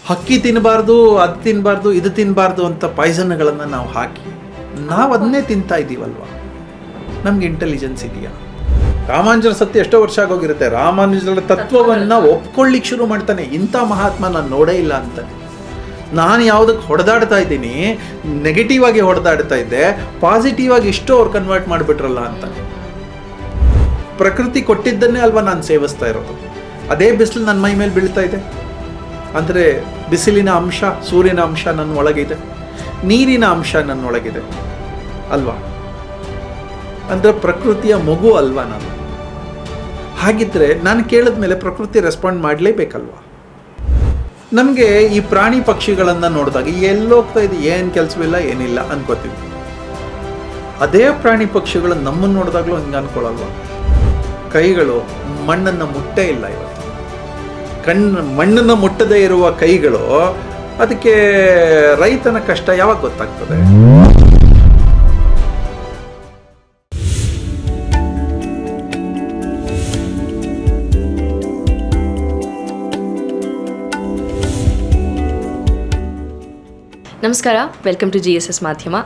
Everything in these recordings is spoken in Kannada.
ಹಕ್ಕಿ ತಿನ್ನಬಾರ್ದು, ಅದು ತಿನ್ನಬಾರ್ದು, ಇದು ತಿನ್ನಬಾರ್ದು ಅಂತ ಪಾಯ್ಸನ್ಗಳನ್ನು ನಾವು ಹಾಕಿ ನಾವು ಅದನ್ನೇ ತಿಂತಾ ಇದ್ದೀವಲ್ವ. ನಮ್ಗೆ ಇಂಟೆಲಿಜೆನ್ಸ್ ಇದೆಯಾ? ರಾಮಾನುಜರ ಸತ್ಯ ಎಷ್ಟೋ ವರ್ಷ ಆಗೋಗಿರುತ್ತೆ. ರಾಮಾನುಜರ ತತ್ವವನ್ನು ಒಪ್ಕೊಳ್ಳಿಕ್ಕೆ ಶುರು ಮಾಡ್ತಾನೆ. ಇಂಥ ಮಹಾತ್ಮ ನಾನು ನೋಡೇ ಇಲ್ಲ ಅಂತ. ನಾನು ಯಾವುದಕ್ಕೆ ಹೊಡೆದಾಡ್ತಾ ಇದ್ದೀನಿ, ನೆಗೆಟಿವ್ ಆಗಿ ಹೊಡೆದಾಡ್ತಾ ಇದ್ದೆ, ಪಾಸಿಟಿವ್ ಆಗಿ ಇಷ್ಟು ಅವ್ರು ಕನ್ವರ್ಟ್ ಮಾಡಿಬಿಟ್ರಲ್ಲ ಅಂತ. ಪ್ರಕೃತಿ ಕೊಟ್ಟಿದ್ದನ್ನೇ ಅಲ್ವಾ ನಾನು ಸೇವಿಸ್ತಾ ಇರೋದು. ಅದೇ ಬಿಸಿಲು ನನ್ನ ಮೈ ಮೇಲೆ ಬೀಳ್ತಾ ಇದೆ ಅಂದರೆ ಬಿಸಿಲಿನ ಅಂಶ, ಸೂರ್ಯನ ಅಂಶ ನನ್ನ ಒಳಗಿದೆ, ನೀರಿನ ಅಂಶ ನನ್ನ ಒಳಗಿದೆ ಅಲ್ವಾ. ಅಂದರೆ ಪ್ರಕೃತಿಯ ಮಗು ಅಲ್ವಾ ನಾನು. ಹಾಗಿದ್ರೆ ನಾನು ಕೇಳಿದ ಮೇಲೆ ಪ್ರಕೃತಿ ರೆಸ್ಪಾಂಡ್ ಮಾಡಲೇಬೇಕಲ್ವಾ. ನಮಗೆ ಈ ಪ್ರಾಣಿ ಪಕ್ಷಿಗಳನ್ನು ನೋಡಿದಾಗ ಎಲ್ಲೋಗ್ತಾ ಇದೆ, ಏನು ಕೆಲಸವಿಲ್ಲ, ಏನಿಲ್ಲ ಅನ್ಕೋತೀವಿ. ಅದೇ ಪ್ರಾಣಿ ಪಕ್ಷಿಗಳು ನಮ್ಮನ್ನು ನೋಡಿದಾಗಲೂ ಹಿಂಗೆ ಅನ್ಕೊಳ್ಳಲ್ವ. ಕೈಗಳು ಮಣ್ಣನ್ನು ಮುಟ್ಟೇ ಇಲ್ಲ ಇವತ್ತು. ಮಣ್ಣನ್ನು ಮುಟ್ಟದೇ ಇರುವ ಕೈಗಳು, ಅದಕ್ಕೆ ರೈತನ ಕಷ್ಟ ಯಾವಾಗ ಗೊತ್ತಾಗ್ತದೆ? ನಮಸ್ಕಾರ, ವೆಲ್ಕಮ್ ಟು GSS ಮಾಧ್ಯಮ.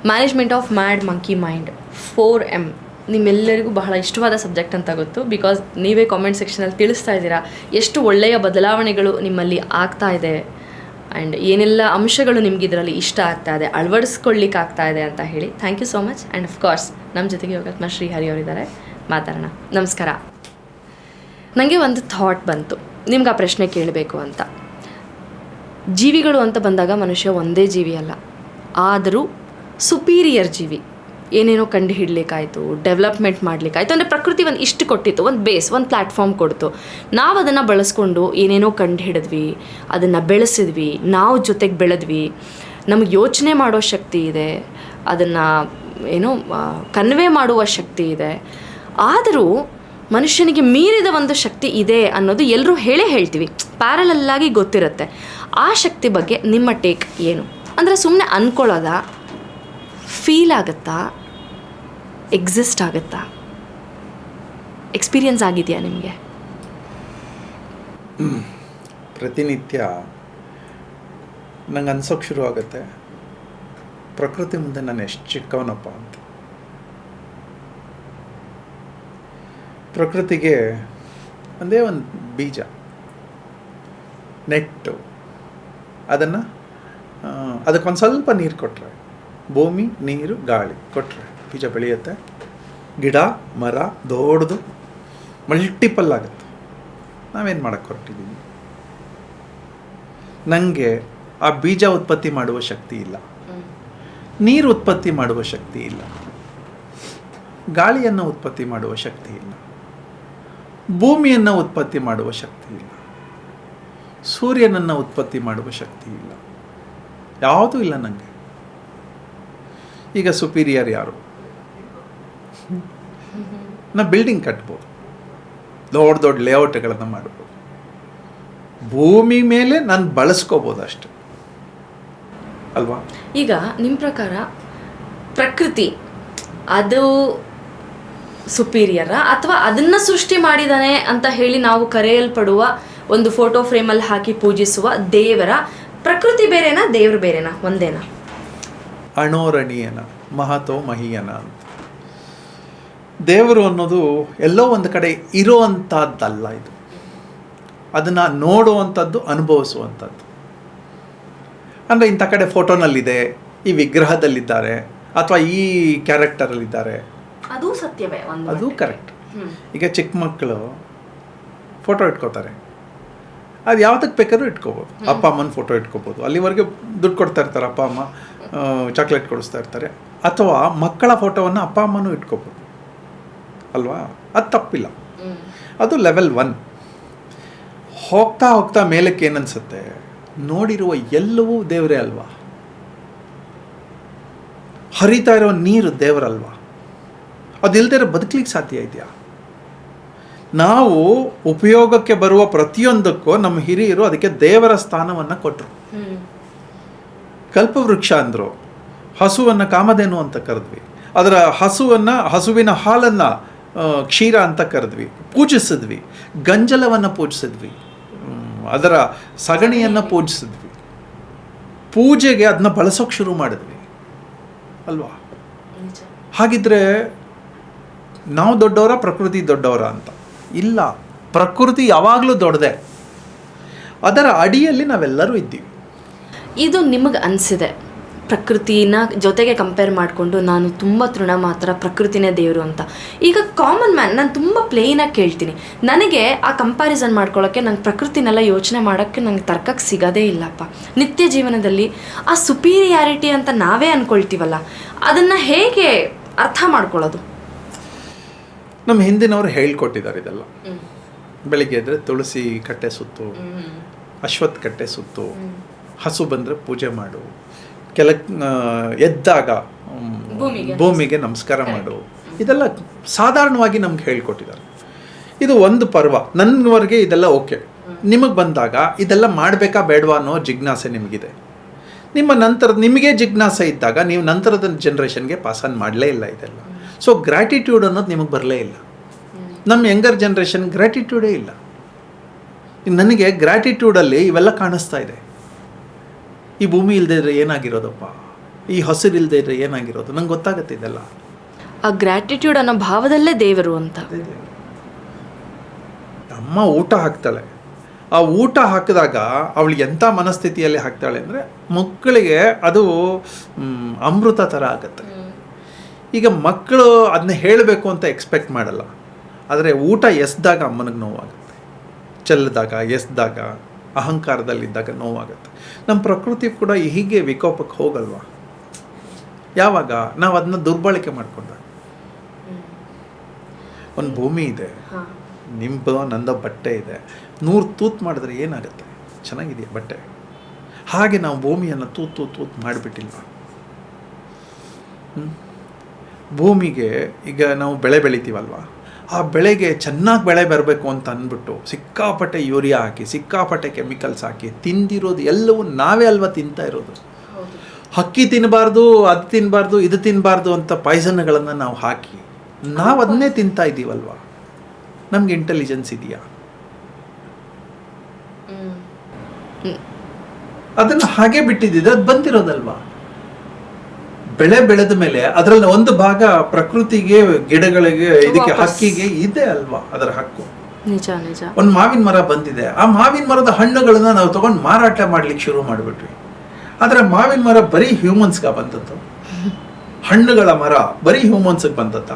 Management of mad monkey mind 4M ನಿಮ್ಮೆಲ್ಲರಿಗೂ ಬಹಳ ಇಷ್ಟವಾದ ಸಬ್ಜೆಕ್ಟ್ ಅಂತ ಗೊತ್ತು. ಬಿಕಾಸ್ ನೀವೇ ಕಾಮೆಂಟ್ ಸೆಕ್ಷನಲ್ಲಿ ತಿಳಿಸ್ತಾ ಇದ್ದೀರಾ ಎಷ್ಟು ಒಳ್ಳೆಯ ಬದಲಾವಣೆಗಳು ನಿಮ್ಮಲ್ಲಿ ಆಗ್ತಾ ಇದೆ ಆ್ಯಂಡ್ ಏನೆಲ್ಲ ಅಂಶಗಳು ನಿಮ್ಗೆ ಇದರಲ್ಲಿ ಇಷ್ಟ ಆಗ್ತಾ ಇದೆ, ಅಳವಡಿಸ್ಕೊಳ್ಳಿಕ್ಕೆ ಆಗ್ತಾ ಇದೆ ಅಂತ ಹೇಳಿ. Thank you so much. And of course ನಮ್ಮ ಜೊತೆಗೆ ಯೋಗಾತ್ಮ ಶ್ರೀಹರಿ ಅವರಿದ್ದಾರೆ, ಮಾತಾಡೋಣ. ನಮಸ್ಕಾರ. ನನಗೆ ಒಂದು ಥಾಟ್ ಬಂತು, ನಿಮ್ಗೆ ಆ ಪ್ರಶ್ನೆ ಕೇಳಬೇಕು ಅಂತ. ಜೀವಿಗಳು ಅಂತ ಬಂದಾಗ ಮನುಷ್ಯ ಒಂದೇ ಜೀವಿ ಅಲ್ಲ, ಆದರೂ ಸುಪೀರಿಯರ್ ಜೀವಿ. ಏನೇನೋ ಕಂಡು ಹಿಡಲಿಕ್ಕಾಯಿತು, ಡೆವಲಪ್ಮೆಂಟ್ ಮಾಡಲಿಕ್ಕಾಯಿತು. ಅಂದರೆ ಪ್ರಕೃತಿ ಒಂದು ಇಷ್ಟು ಕೊಟ್ಟಿತ್ತು, ಒಂದು ಬೇಸ್, ಒಂದು ಪ್ಲ್ಯಾಟ್ಫಾರ್ಮ್ ಕೊಡ್ತು. ನಾವು ಅದನ್ನು ಬಳಸ್ಕೊಂಡು ಏನೇನೋ ಕಂಡು ಹಿಡಿದ್ವಿ, ಅದನ್ನು ಬೆಳೆಸಿದ್ವಿ, ನಾವು ಜೊತೆಗೆ ಬೆಳೆದ್ವಿ. ನಮಗೆ ಯೋಚನೆ ಮಾಡೋ ಶಕ್ತಿ ಇದೆ, ಅದನ್ನು ಏನೋ ಕನ್ವೆ ಮಾಡುವ ಶಕ್ತಿ ಇದೆ. ಆದರೂ ಮನುಷ್ಯನಿಗೆ ಮೀರಿದ ಒಂದು ಶಕ್ತಿ ಇದೆ ಅನ್ನೋದು ಎಲ್ಲರೂ ಹೇಳ್ತೀವಿ, ಪ್ಯಾರಲಲ್ಲಾಗಿ ಗೊತ್ತಿರುತ್ತೆ. ಆ ಶಕ್ತಿ ಬಗ್ಗೆ ನಿಮ್ಮ ಟೇಕ್ ಏನು? ಅಂದರೆ ಸುಮ್ಮನೆ ಅಂದ್ಕೊಳ್ಳೋದಾ, ಫೀಲ್ ಆಗುತ್ತಾ, ಎಕ್ಸಿಸ್ಟ್ ಆಗುತ್ತಾ, ಎಕ್ಸ್ಪೀರಿಯನ್ಸ್ ಆಗಿದೆಯಾ ನಿಮಗೆ? ಪ್ರತಿನಿತ್ಯ ನಂಗೆ ಅನ್ಸೋಕ್ಕೆ ಶುರು ಆಗುತ್ತೆ, ಪ್ರಕೃತಿ ಮುಂದೆ ನಾನು ಎಷ್ಟು ಚಿಕ್ಕವನಪ್ಪ ಅಂತ. ಪ್ರಕೃತಿಗೆ ಒಂದೇ ಒಂದು ಬೀಜ ನೆಟ್ಟು ಅದಕ್ಕೊಂದು ಸ್ವಲ್ಪ ನೀರು ಕೊಟ್ಟರೆ, ಭೂಮಿ, ನೀರು, ಗಾಳಿ ಕೊಟ್ಟರೆ ಬೀಜ ಬೆಳೆಯುತ್ತೆ. ಗಿಡ, ಮರ ದೊಡ್ಡದು ಮಲ್ಟಿಪಲ್ ಆಗುತ್ತೆ. ನಾವೇನು ಮಾಡೋಕ್ಕೆ ಹೊರಟಿದ್ದೀವಿ? ನನಗೆ ಆ ಬೀಜ ಉತ್ಪತ್ತಿ ಮಾಡುವ ಶಕ್ತಿ ಇಲ್ಲ, ನೀರು ಉತ್ಪತ್ತಿ ಮಾಡುವ ಶಕ್ತಿ ಇಲ್ಲ, ಗಾಳಿಯನ್ನು ಉತ್ಪತ್ತಿ ಮಾಡುವ ಶಕ್ತಿ ಇಲ್ಲ, ಭೂಮಿಯನ್ನು ಉತ್ಪತ್ತಿ ಮಾಡುವ ಶಕ್ತಿ ಇಲ್ಲ, ಸೂರ್ಯನನ್ನು ಉತ್ಪತ್ತಿ ಮಾಡುವ ಶಕ್ತಿ ಇಲ್ಲ, ಯಾವುದೂ ಇಲ್ಲ ನನಗೆ. ಈಗ ಸುಪೀರಿಯರ್ ಯಾರು? ನಾ ಬಿಲ್ಡಿಂಗ್ ಕಟ್ಬೋದು, ದೊಡ್ಡ ದೊಡ್ಡ ಲೇಔಟ್ಗಳನ್ನು ಮಾಡ್ಬೋದು, ಭೂಮಿ ಮೇಲೆ ನಾನು ಬಳಸ್ಕೋಬೋದು ಅಷ್ಟೆ ಅಲ್ವಾ. ಈಗ ನಿಮ್ಮ ಪ್ರಕಾರ ಪ್ರಕೃತಿ ಅದು ಸುಪೀರಿಯರಾ ಅಥವಾ ಅದನ್ನು ಸೃಷ್ಟಿ ಮಾಡಿದ್ದಾನೆ ಅಂತ ಹೇಳಿ ನಾವು ಕರೆಯಲ್ಪಡುವ ಒಂದು ಫೋಟೋ ಫ್ರೇಮಲ್ಲಿ ಹಾಕಿ ಪೂಜಿಸುವ ದೇವರ ಪ್ರಕೃತಿ ಬೇರೆನಾ, ದೇವರು ಬೇರೆನಾ, ಒಂದೇನಾ? ಅಣೋರಣೀಯನ ಮಹತೋ ಮಹೀಯನ ಅಂತ. ದೇವರು ಅನ್ನೋದು ಎಲ್ಲೋ ಒಂದು ಕಡೆ ಇರುವಂಥದ್ದಲ್ಲ, ಇದು ಅದನ್ನು ನೋಡುವಂಥದ್ದು, ಅನುಭವಿಸುವಂಥದ್ದು. ಅಂದರೆ ಇಂಥ ಕಡೆ ಫೋಟೋನಲ್ಲಿದೆ, ಈ ವಿಗ್ರಹದಲ್ಲಿದ್ದಾರೆ, ಅಥವಾ ಈ ಕ್ಯಾರೆಕ್ಟರಲ್ಲಿದ್ದಾರೆ, ಅದು ಸತ್ಯವೇ, ಅದು ಕರೆಕ್ಟ್. ಈಗ ಚಿಕ್ಕ ಮಕ್ಕಳು ಫೋಟೋ ಇಟ್ಕೋತಾರೆ, ಅದು ಯಾವುದಕ್ಕೆ ಬೇಕಾದ್ರೂ ಇಟ್ಕೋಬೋದು. ಅಪ್ಪ ಅಮ್ಮನ ಫೋಟೋ ಇಟ್ಕೋಬೋದು, ಅಲ್ಲಿವರೆಗೆ ದುಡ್ಡು ಕೊಡ್ತಾ ಇರ್ತಾರೆ, ಅಪ್ಪ ಅಮ್ಮ ಚಾಕ್ಲೇಟ್ ಕೊಡಿಸ್ತಾ ಇರ್ತಾರೆ. ಅಥವಾ ಮಕ್ಕಳ ಫೋಟೋವನ್ನು ಅಪ್ಪ ಅಮ್ಮನೂ ಇಟ್ಕೋಬೋದು ಅಲ್ವಾ, ಅದು ತಪ್ಪಿಲ್ಲ. ಅದು ಲೆವೆಲ್ 1. ಹೋಗ್ತಾ ಹೋಗ್ತಾ ಮೇಲಕ್ಕೆ ಏನನ್ಸುತ್ತೆ, ನೋಡಿರುವ ಎಲ್ಲವೂ ದೇವರೇ ಅಲ್ವಾ, ಹರಿತಾ ಇರೋ ನೀರು ದೇವರಲ್ವಾ, ಅದಿಲ್ಲದೆ ಬದುಕಲಿಕ್ಕೆ ಸಾಧ್ಯ ಇದೆಯಾ? ನಾವು ಉಪಯೋಗಕ್ಕೆ ಬರುವ ಪ್ರತಿಯೊಂದಕ್ಕೂ ನಮ್ಮ ಹಿರಿಯರು ಅದಕ್ಕೆ ದೇವರ ಸ್ಥಾನವನ್ನು ಕೊಟ್ಟರು. ಕಲ್ಪವೃಕ್ಷ ಅಂದರು, ಹಸುವನ್ನು ಕಾಮಧೇನು ಅಂತ ಕರೆದ್ವಿ, ಅದರ ಹಸುವಿನ ಹಾಲನ್ನು ಕ್ಷೀರ ಅಂತ ಕರೆದ್ವಿ, ಪೂಜಿಸಿದ್ವಿ, ಗಂಜಲವನ್ನು ಪೂಜಿಸಿದ್ವಿ, ಅದರ ಸಗಣಿಯನ್ನು ಪೂಜಿಸಿದ್ವಿ, ಪೂಜೆಗೆ ಅದನ್ನ ಬಳಸೋಕೆ ಶುರು ಮಾಡಿದ್ವಿ ಅಲ್ವಾ? ಹಾಗಿದ್ರೆ ನಾವು ದೊಡ್ಡವರ, ಪ್ರಕೃತಿ ದೊಡ್ಡವರ ಅಂತ? ಇಲ್ಲ, ಪ್ರಕೃತಿ ಯಾವಾಗಲೂ ದೊಡ್ಡದೆ, ಅದರ ಅಡಿಯಲ್ಲಿ ನಾವೆಲ್ಲರೂ ಇದ್ದೀವಿ. ಇದು ನಿಮಗೆ ಅನಿಸಿದೆ ಪ್ರಕೃತಿನ ಜೊತೆಗೆ ಕಂಪೇರ್ ಮಾಡಿಕೊಂಡು ನಾನು ತುಂಬ ತೃಣ ಮಾತ್ರ, ಪ್ರಕೃತಿನೇ ದೇವರು ಅಂತ. ಈಗ ಕಾಮನ್ ಮ್ಯಾನ್, ನಾನು ತುಂಬ ಪ್ಲೇನಾಗಿ ಕೇಳ್ತೀನಿ, ನನಗೆ ಆ ಕಂಪ್ಯಾರಿಸನ್ ಮಾಡ್ಕೊಳ್ಳೋಕ್ಕೆ ನಂಗೆ ಪ್ರಕೃತಿನೆಲ್ಲ ಯೋಚನೆ ಮಾಡೋಕ್ಕೆ ನಂಗೆ ತರ್ಕಕ್ಕೆ ಸಿಗೋದೇ ಇಲ್ಲಪ್ಪ. ನಿತ್ಯ ಜೀವನದಲ್ಲಿ ಆ ಸುಪೀರಿಯಾರಿಟಿ ಅಂತ ನಾವೇ ಅಂದ್ಕೊಳ್ತೀವಲ್ಲ, ಅದನ್ನು ಹೇಗೆ ಅರ್ಥ ಮಾಡ್ಕೊಳ್ಳೋದು? ನಮ್ಮ ಹಿಂದಿನವರು ಹೇಳ್ಕೊಟ್ಟಿದ್ದಾರೆ ಇದೆಲ್ಲ. ಬೆಳಿಗ್ಗೆ ಎದ್ದರೆ ತುಳಸಿ ಕಟ್ಟೆ ಸುತ್ತು, ಅಶ್ವತ್ಥ ಕಟ್ಟೆ ಸುತ್ತು, ಹಸು ಬಂದರೆ ಪೂಜೆ ಮಾಡು, ಎದ್ದಾಗ ಭೂಮಿಗೆ ನಮಸ್ಕಾರ ಮಾಡು, ಇದೆಲ್ಲ ಸಾಧಾರಣವಾಗಿ ನಮ್ಗೆ ಹೇಳ್ಕೊಟ್ಟಿದ್ದಾರೆ. ಇದು ಒಂದು ಪರ್ವ, ನನ್ನವರೆಗೆ ಇದೆಲ್ಲ ಓಕೆ. ನಿಮಗೆ ಬಂದಾಗ ಇದೆಲ್ಲ ಮಾಡಬೇಕಾ ಬೇಡವಾ ಅನ್ನೋ ಜಿಜ್ಞಾಸೆ ನಿಮಗಿದೆ. ನಿಮ್ಮ ನಂತರ ನಿಮಗೆ ಜಿಜ್ಞಾಸೆ ಇದ್ದಾಗ ನೀವು ನಂತರದ ಜನ್ರೇಷನ್ಗೆ ಪಾಸನ್ ಮಾಡಲೇ ಇಲ್ಲ ಇದೆಲ್ಲ. ಸೊ ಗ್ರ್ಯಾಟಿಟ್ಯೂಡ್ ಅನ್ನೋದು ನಿಮಗೆ ಬರಲೇ ಇಲ್ಲ. ನಮ್ಮ ಯಂಗರ್ ಜನ್ರೇಷನ್ ಗ್ರ್ಯಾಟಿಟ್ಯೂಡೇ ಇಲ್ಲ. ನನಗೆ ಗ್ರ್ಯಾಟಿಟ್ಯೂಡಲ್ಲಿ ಇವೆಲ್ಲ ಕಾಣಿಸ್ತಾ ಇದೆ. ಈ ಭೂಮಿ ಇಲ್ಲದೆ ಇದ್ರೆ ಏನಾಗಿರೋದಪ್ಪ, ಈ ಹಸಿರು ಇಲ್ಲದೆ ಇದ್ರೆ ಏನಾಗಿರೋದು, ನಂಗೆ ಗೊತ್ತಾಗುತ್ತೆ ಇದೆಲ್ಲ. ಆ ಗ್ರ್ಯಾಟಿಟ್ಯೂಡ್ ಅನ್ನೋ ಭಾವದಲ್ಲೇ ದೇವರು ಅಂತ. ಅಮ್ಮ ಊಟ ಹಾಕ್ತಾಳೆ, ಆ ಊಟ ಹಾಕಿದಾಗ ಅವಳು ಎಂಥ ಮನಸ್ಥಿತಿಯಲ್ಲಿ ಹಾಕ್ತಾಳೆ ಅಂದರೆ ಮಕ್ಕಳಿಗೆ ಅದು ಅಮೃತ ಥರ ಆಗುತ್ತೆ. ಈಗ ಮಕ್ಕಳು ಅದನ್ನ ಹೇಳಬೇಕು ಅಂತ ಎಕ್ಸ್ಪೆಕ್ಟ್ ಮಾಡಲ್ಲ, ಆದರೆ ಊಟ ಎಸ್ದಾಗ ಅಮ್ಮನಿಗೆ ನೋವಾಗುತ್ತೆ, ಚೆಲ್ಲಿದಾಗ ಎಸ್ದಾಗ ಅಹಂಕಾರದಲ್ಲಿದ್ದಾಗ ನೋವಾಗುತ್ತೆ. ನಮ್ಮ ಪ್ರಕೃತಿ ಕೂಡ ಹೀಗೆ ವಿಕೋಪಕ್ಕೆ ಹೋಗಲ್ವಾ? ಯಾವಾಗ ನಾವು ಅದನ್ನ ದುರ್ಬಳಕೆ ಮಾಡ್ಕೊಂಡಾಗ. ಒಂದು ಭೂಮಿ ಇದೆ, ನಿಂಬ ನಂದ ಬಟ್ಟೆ ಇದೆ, 100 ತೂತು ಮಾಡಿದ್ರೆ ಏನಾಗುತ್ತೆ? ಚೆನ್ನಾಗಿದೆಯಾ ಬಟ್ಟೆ? ಹಾಗೆ ನಾವು ಭೂಮಿಯನ್ನು ತೂತು ಮಾಡಿಬಿಟ್ಟಿಲ್ವ? ಭೂಮಿಗೆ ಈಗ ನಾವು ಬೆಳೆ ಬೆಳಿತೀವಲ್ವ, ಆ ಬೆಳೆಗೆ ಚೆನ್ನಾಗಿ ಬೆಳೆ ಬರಬೇಕು ಅಂತ ಅಂದ್ಬಿಟ್ಟು ಸಿಕ್ಕಾಪಟ್ಟೆ ಯೂರಿಯಾ ಹಾಕಿ, ಸಿಕ್ಕಾಪಟ್ಟೆ ಕೆಮಿಕಲ್ಸ್ ಹಾಕಿ ತಿಂದಿರೋದು ಎಲ್ಲವೂ ನಾವೇ ಅಲ್ವಾ ತಿಂತಾ ಇರೋದು. ಹಕ್ಕಿ ತಿನ್ನಬಾರ್ದು, ಅದು ತಿನ್ನಬಾರ್ದು, ಇದು ತಿನ್ನಬಾರ್ದು ಅಂತ ಪಾಯ್ಸನ್ಗಳನ್ನು ನಾವು ಹಾಕಿ ನಾವು ಅದನ್ನೇ ತಿಂತಾ ಇದ್ದೀವಲ್ವ. ನಮ್ಗೆ ಇಂಟೆಲಿಜೆನ್ಸ್ ಇದೆಯಾ? ಅದನ್ನು ಹಾಗೆ ಬಿಟ್ಟಿದ್ದಿದೆ, ಅದು ಬಂದಿರೋದಲ್ವಾ. ಬೆಳೆ ಬೆಳೆದ ಮೇಲೆ ಅದರಲ್ಲಿ ಒಂದು ಭಾಗ ಪ್ರಕೃತಿಗೆ, ಗಿಡಗಳಿಗೆ, ಇದಕ್ಕೆ, ಹಕ್ಕಿಗೆ ಇದೆ ಅಲ್ವಾ ಅದರ ಹಕ್ಕು. ನಿಜ ನಿಜ. ಒಂದು ಮಾವಿನ ಮರ ಬಂದಿದೆ, ಆ ಮಾವಿನ ಮರದ ಹಣ್ಣುಗಳನ್ನ ನಾವು ತಗೊಂಡು ಮಾರಾಟ ಮಾಡ್ಲಿಕ್ಕೆ ಶುರು ಮಾಡಿಬಿಟ್ವಿ. ಆದರೆ ಮಾವಿನ ಮರ ಬರೀ ಹ್ಯೂಮನ್ಸ್ಗೆ ಬಂದದ್ದು, ಹಣ್ಣುಗಳ ಮರ ಬರೀ ಹ್ಯೂಮನ್ಸ್ಗೆ ಬಂದತ್ತ?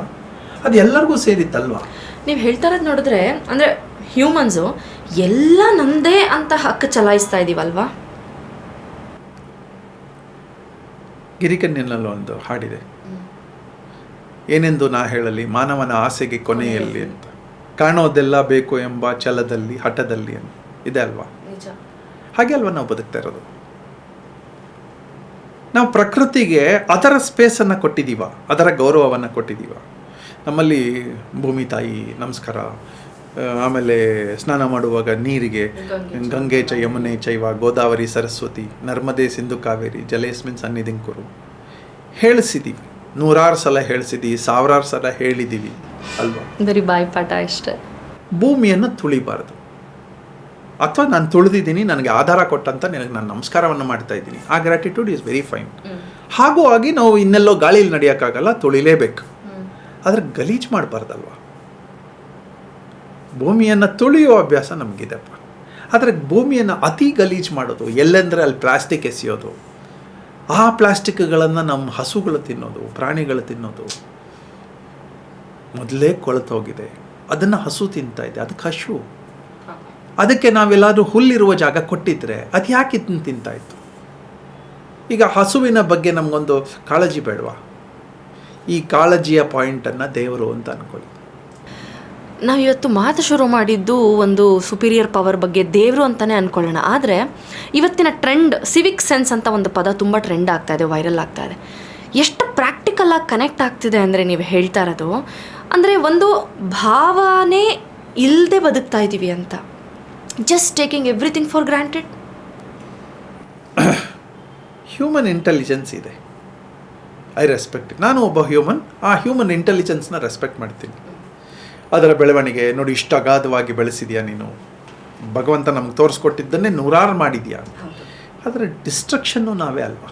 ಅದು ಎಲ್ಲರಿಗೂ ಸೇರಿತ್ತಲ್ವಾ? ನೀವು ಹೇಳ್ತಾ ಇರೋದು ನೋಡಿದ್ರೆ ಅಂದರೆ ಹ್ಯೂಮನ್ಸು ಎಲ್ಲ ನಮ್ಮದೇ ಅಂತ ಹಕ್ಕು ಚಲಾಯಿಸ್ತಾ ಇದ್ದೀವಲ್ವಾ? ಗಿರಿಕನ್ಯನಲ್ಲಿ ಒಂದು ಹಾಡಿದೆ, ಏನೆಂದು ನಾ ಹೇಳಲಿ ಮಾನವನ ಆಸೆಗೆ ಕೊನೆಯಲ್ಲಿ ಅಂತ, ಕಾಣೋದೆಲ್ಲ ಬೇಕು ಎಂಬ ಛಲದಲ್ಲಿ, ಹಠದಲ್ಲಿ ಅಂತ ಇದೆ ಅಲ್ವಾ? ಹಾಗೆ ಅಲ್ವಾ ನಾವು ಬದುಕ್ತಾ ಇರೋದು? ನಾವು ಪ್ರಕೃತಿಗೆ ಅದರ ಸ್ಪೇಸನ್ನು ಕೊಟ್ಟಿದ್ದೀವ, ಅದರ ಗೌರವವನ್ನು ಕೊಟ್ಟಿದ್ದೀವ. ನಮ್ಮಲ್ಲಿ ಭೂಮಿ ತಾಯಿ ನಮಸ್ಕಾರ, ಆಮೇಲೆ ಸ್ನಾನ ಮಾಡುವಾಗ ನೀರಿಗೆ ಗಂಗೆ ಚ ಯಮುನೆ ಚೈವ ಗೋದಾವರಿ ಸರಸ್ವತಿ ನರ್ಮದೆ ಸಿಂಧು ಕಾವೇರಿ ಜಲೇಸ್ಮಿನ್ ಸನ್ನಿಧಿಂ ಕುರು ಹೇಳಿಸಿದ್ದೀವಿ. 100 ಸಲ ಹೇಳಿಸಿದ್ದೀವಿ, 1000 ಸಲ ಹೇಳಿದ್ದೀವಿ ಅಲ್ವಾ? ಬರೀ ಬಾಯ್ಪಾಠ ಅಷ್ಟೇ. ಭೂಮಿಯನ್ನು ತುಳಿಬಾರ್ದು. ಅಥವಾ ನಾನು ತುಳಿದಿದ್ದೀನಿ, ನನಗೆ ಆಧಾರ ಕೊಟ್ಟಂತ ನಿನಗೆ ನಾನು ನಮಸ್ಕಾರವನ್ನು ಮಾಡ್ತಾ ಇದ್ದೀನಿ, ಆ ಗ್ರ್ಯಾಟಿಟ್ಯೂಡ್ ಈಸ್ ವೆರಿ ಫೈನ್. ಹಾಗೂ ಆಗಿ ನಾವು ಇನ್ನೆಲ್ಲೋ ಗಾಳಿಯಲ್ಲಿ ನಡೆಯೋಕ್ಕಾಗಲ್ಲ, ತುಳಿಲೇಬೇಕು. ಆದರೆ ಗಲೀಜು ಮಾಡಬಾರ್ದಲ್ವ? ಭೂಮಿಯನ್ನು ತುಳಿಯುವ ಅಭ್ಯಾಸ ನಮಗಿದೆಪ್ಪ. ಆದರೆ ಭೂಮಿಯನ್ನು ಅತಿ ಗಲೀಜು ಮಾಡೋದು, ಎಲ್ಲೆಂದರೆ ಅಲ್ಲಿ ಪ್ಲಾಸ್ಟಿಕ್ ಎಸೆಯೋದು, ಆ ಪ್ಲಾಸ್ಟಿಕ್ಗಳನ್ನು ನಮ್ಮ ಹಸುಗಳು ತಿನ್ನೋದು, ಪ್ರಾಣಿಗಳು ತಿನ್ನೋದು ಮೊದಲೇ ಕೊಳೆತೋಗಿದೆ. ಅದನ್ನು ಹಸು ತಿಂತಾ ಇದೆ, ಅದಕ್ಕೆ ಹಸು. ಅದಕ್ಕೆ ನಾವೆಲ್ಲಾದರೂ ಹುಲ್ಲಿರುವ ಜಾಗ ಕೊಟ್ಟಿದ್ರೆ ಅದು ಯಾಕೆ ತಿಂತಾ ಇತ್ತು? ಈಗ ಹಸುವಿನ ಬಗ್ಗೆ ನಮಗೊಂದು ಕಾಳಜಿ ಬೇಡವಾ? ಈ ಕಾಳಜಿಯ ಪಾಯಿಂಟನ್ನು ದೇವರು ಅಂತ ಅಂದ್ಕೊಳ್ಳಿ. ನಾವು ಇವತ್ತು ಮಾತು ಶುರು ಮಾಡಿದ್ದು ಒಂದು ಸುಪೀರಿಯರ್ ಪವರ್ ಬಗ್ಗೆ, ದೇವರು ಅಂತಲೇ ಅಂದ್ಕೊಳ್ಳೋಣ. ಆದರೆ ಇವತ್ತಿನ ಟ್ರೆಂಡ್ ಸಿವಿಕ್ ಸೆನ್ಸ್ ಅಂತ ಒಂದು ಪದ ತುಂಬ ಟ್ರೆಂಡ್ ಆಗ್ತಾ ಇದೆ, ವೈರಲ್ ಆಗ್ತಾ ಇದೆ. ಎಷ್ಟು ಪ್ರಾಕ್ಟಿಕಲಾಗಿ ಕನೆಕ್ಟ್ ಆಗ್ತಿದೆ ಅಂದರೆ ನೀವು ಹೇಳ್ತಾ ಇರೋದು, ಅಂದರೆ ಒಂದು ಭಾವನೆ ಇಲ್ಲದೆ ಬದುಕ್ತಾ ಇದ್ದೀವಿ ಅಂತ. Just taking everything for granted. Human intelligence ಇದೆ, ಐ ರೆಸ್ಪೆಕ್ಟ್. ನಾನು ಒಬ್ಬ ಹ್ಯೂಮನ್, ಆ ಹ್ಯೂಮನ್ ಇಂಟೆಲಿಜೆನ್ಸ್ನ ರೆಸ್ಪೆಕ್ಟ್ ಮಾಡ್ತೀನಿ. ಅದರ ಬೆಳವಣಿಗೆ ನೋಡಿ, ಇಷ್ಟು ಅಗಾಧವಾಗಿ ಬೆಳೆಸಿದೆಯಾ ನೀನು, ಭಗವಂತ ನಮ್ಗೆ ತೋರಿಸ್ಕೊಟ್ಟಿದ್ದನ್ನೇ ನೂರಾರು ಮಾಡಿದ್ಯಾ. ಆದರೆ ಡಿಸ್ಟ್ರಕ್ಷನ್ನು ನಾವೇ ಅಲ್ವಾ.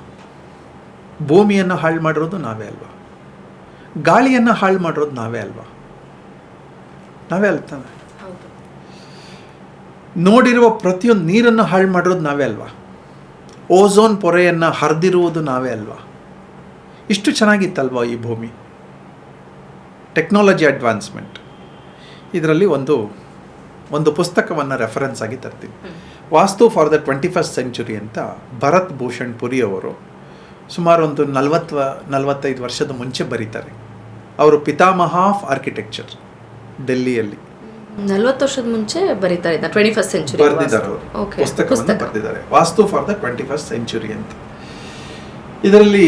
ಭೂಮಿಯನ್ನು ಹಾಳು ಮಾಡಿರೋದು ನಾವೇ ಅಲ್ವಾ. ಗಾಳಿಯನ್ನು ಹಾಳು ಮಾಡಿರೋದು ನಾವೇ ಅಲ್ವಾ. ನಾವೇ ಅಲ್ತಾನೆ. ನೋಡಿರುವ ಪ್ರತಿಯೊಂದು ನೀರನ್ನು ಹಾಳು ಮಾಡಿರೋದು ನಾವೇ ಅಲ್ವಾ. ಓಝೋನ್ ಪೊರೆಯನ್ನು ಹರಿದಿರುವುದು ನಾವೇ ಅಲ್ವಾ. ಇಷ್ಟು ಚೆನ್ನಾಗಿತ್ತಲ್ವಾ ಈ ಭೂಮಿ. Technology advancement. ಇದರಲ್ಲಿ ಒಂದು ಪುಸ್ತಕವನ್ನು ರೆಫರೆನ್ಸ್ ಆಗಿ ತರ್ತೀನಿ. ವಾಸ್ತು ಫಾರ್ ದ 21st ಸೆಂಚುರಿ ಅಂತ ಭರತ್ ಭೂಷಣ್ ಪುರಿ ಅವರು ಸುಮಾರು ಒಂದು 40-45 ವರ್ಷದ ಮುಂಚೆ ಬರೀತಾರೆ. ಅವರು ಪಿತಾಮಹ ಆಫ್ ಆರ್ಕಿಟೆಕ್ಚರ್ ಡೆಲ್ಲಿಯಲ್ಲಿ 40 ವರ್ಷದ ಮುಂಚೆ ಬರೀತಾರೆ 21st ಸೆಂಚುರಿ ಬರೆದಿದ್ದಾರೆ. ಅವರು ಪುಸ್ತಕವನ್ನು ಬರೆದಿದ್ದಾರೆ, ವಾಸ್ತು ಫಾರ್ ದ 21st ಸೆಂಚುರಿ ಅಂತ. ಇದರಲ್ಲಿ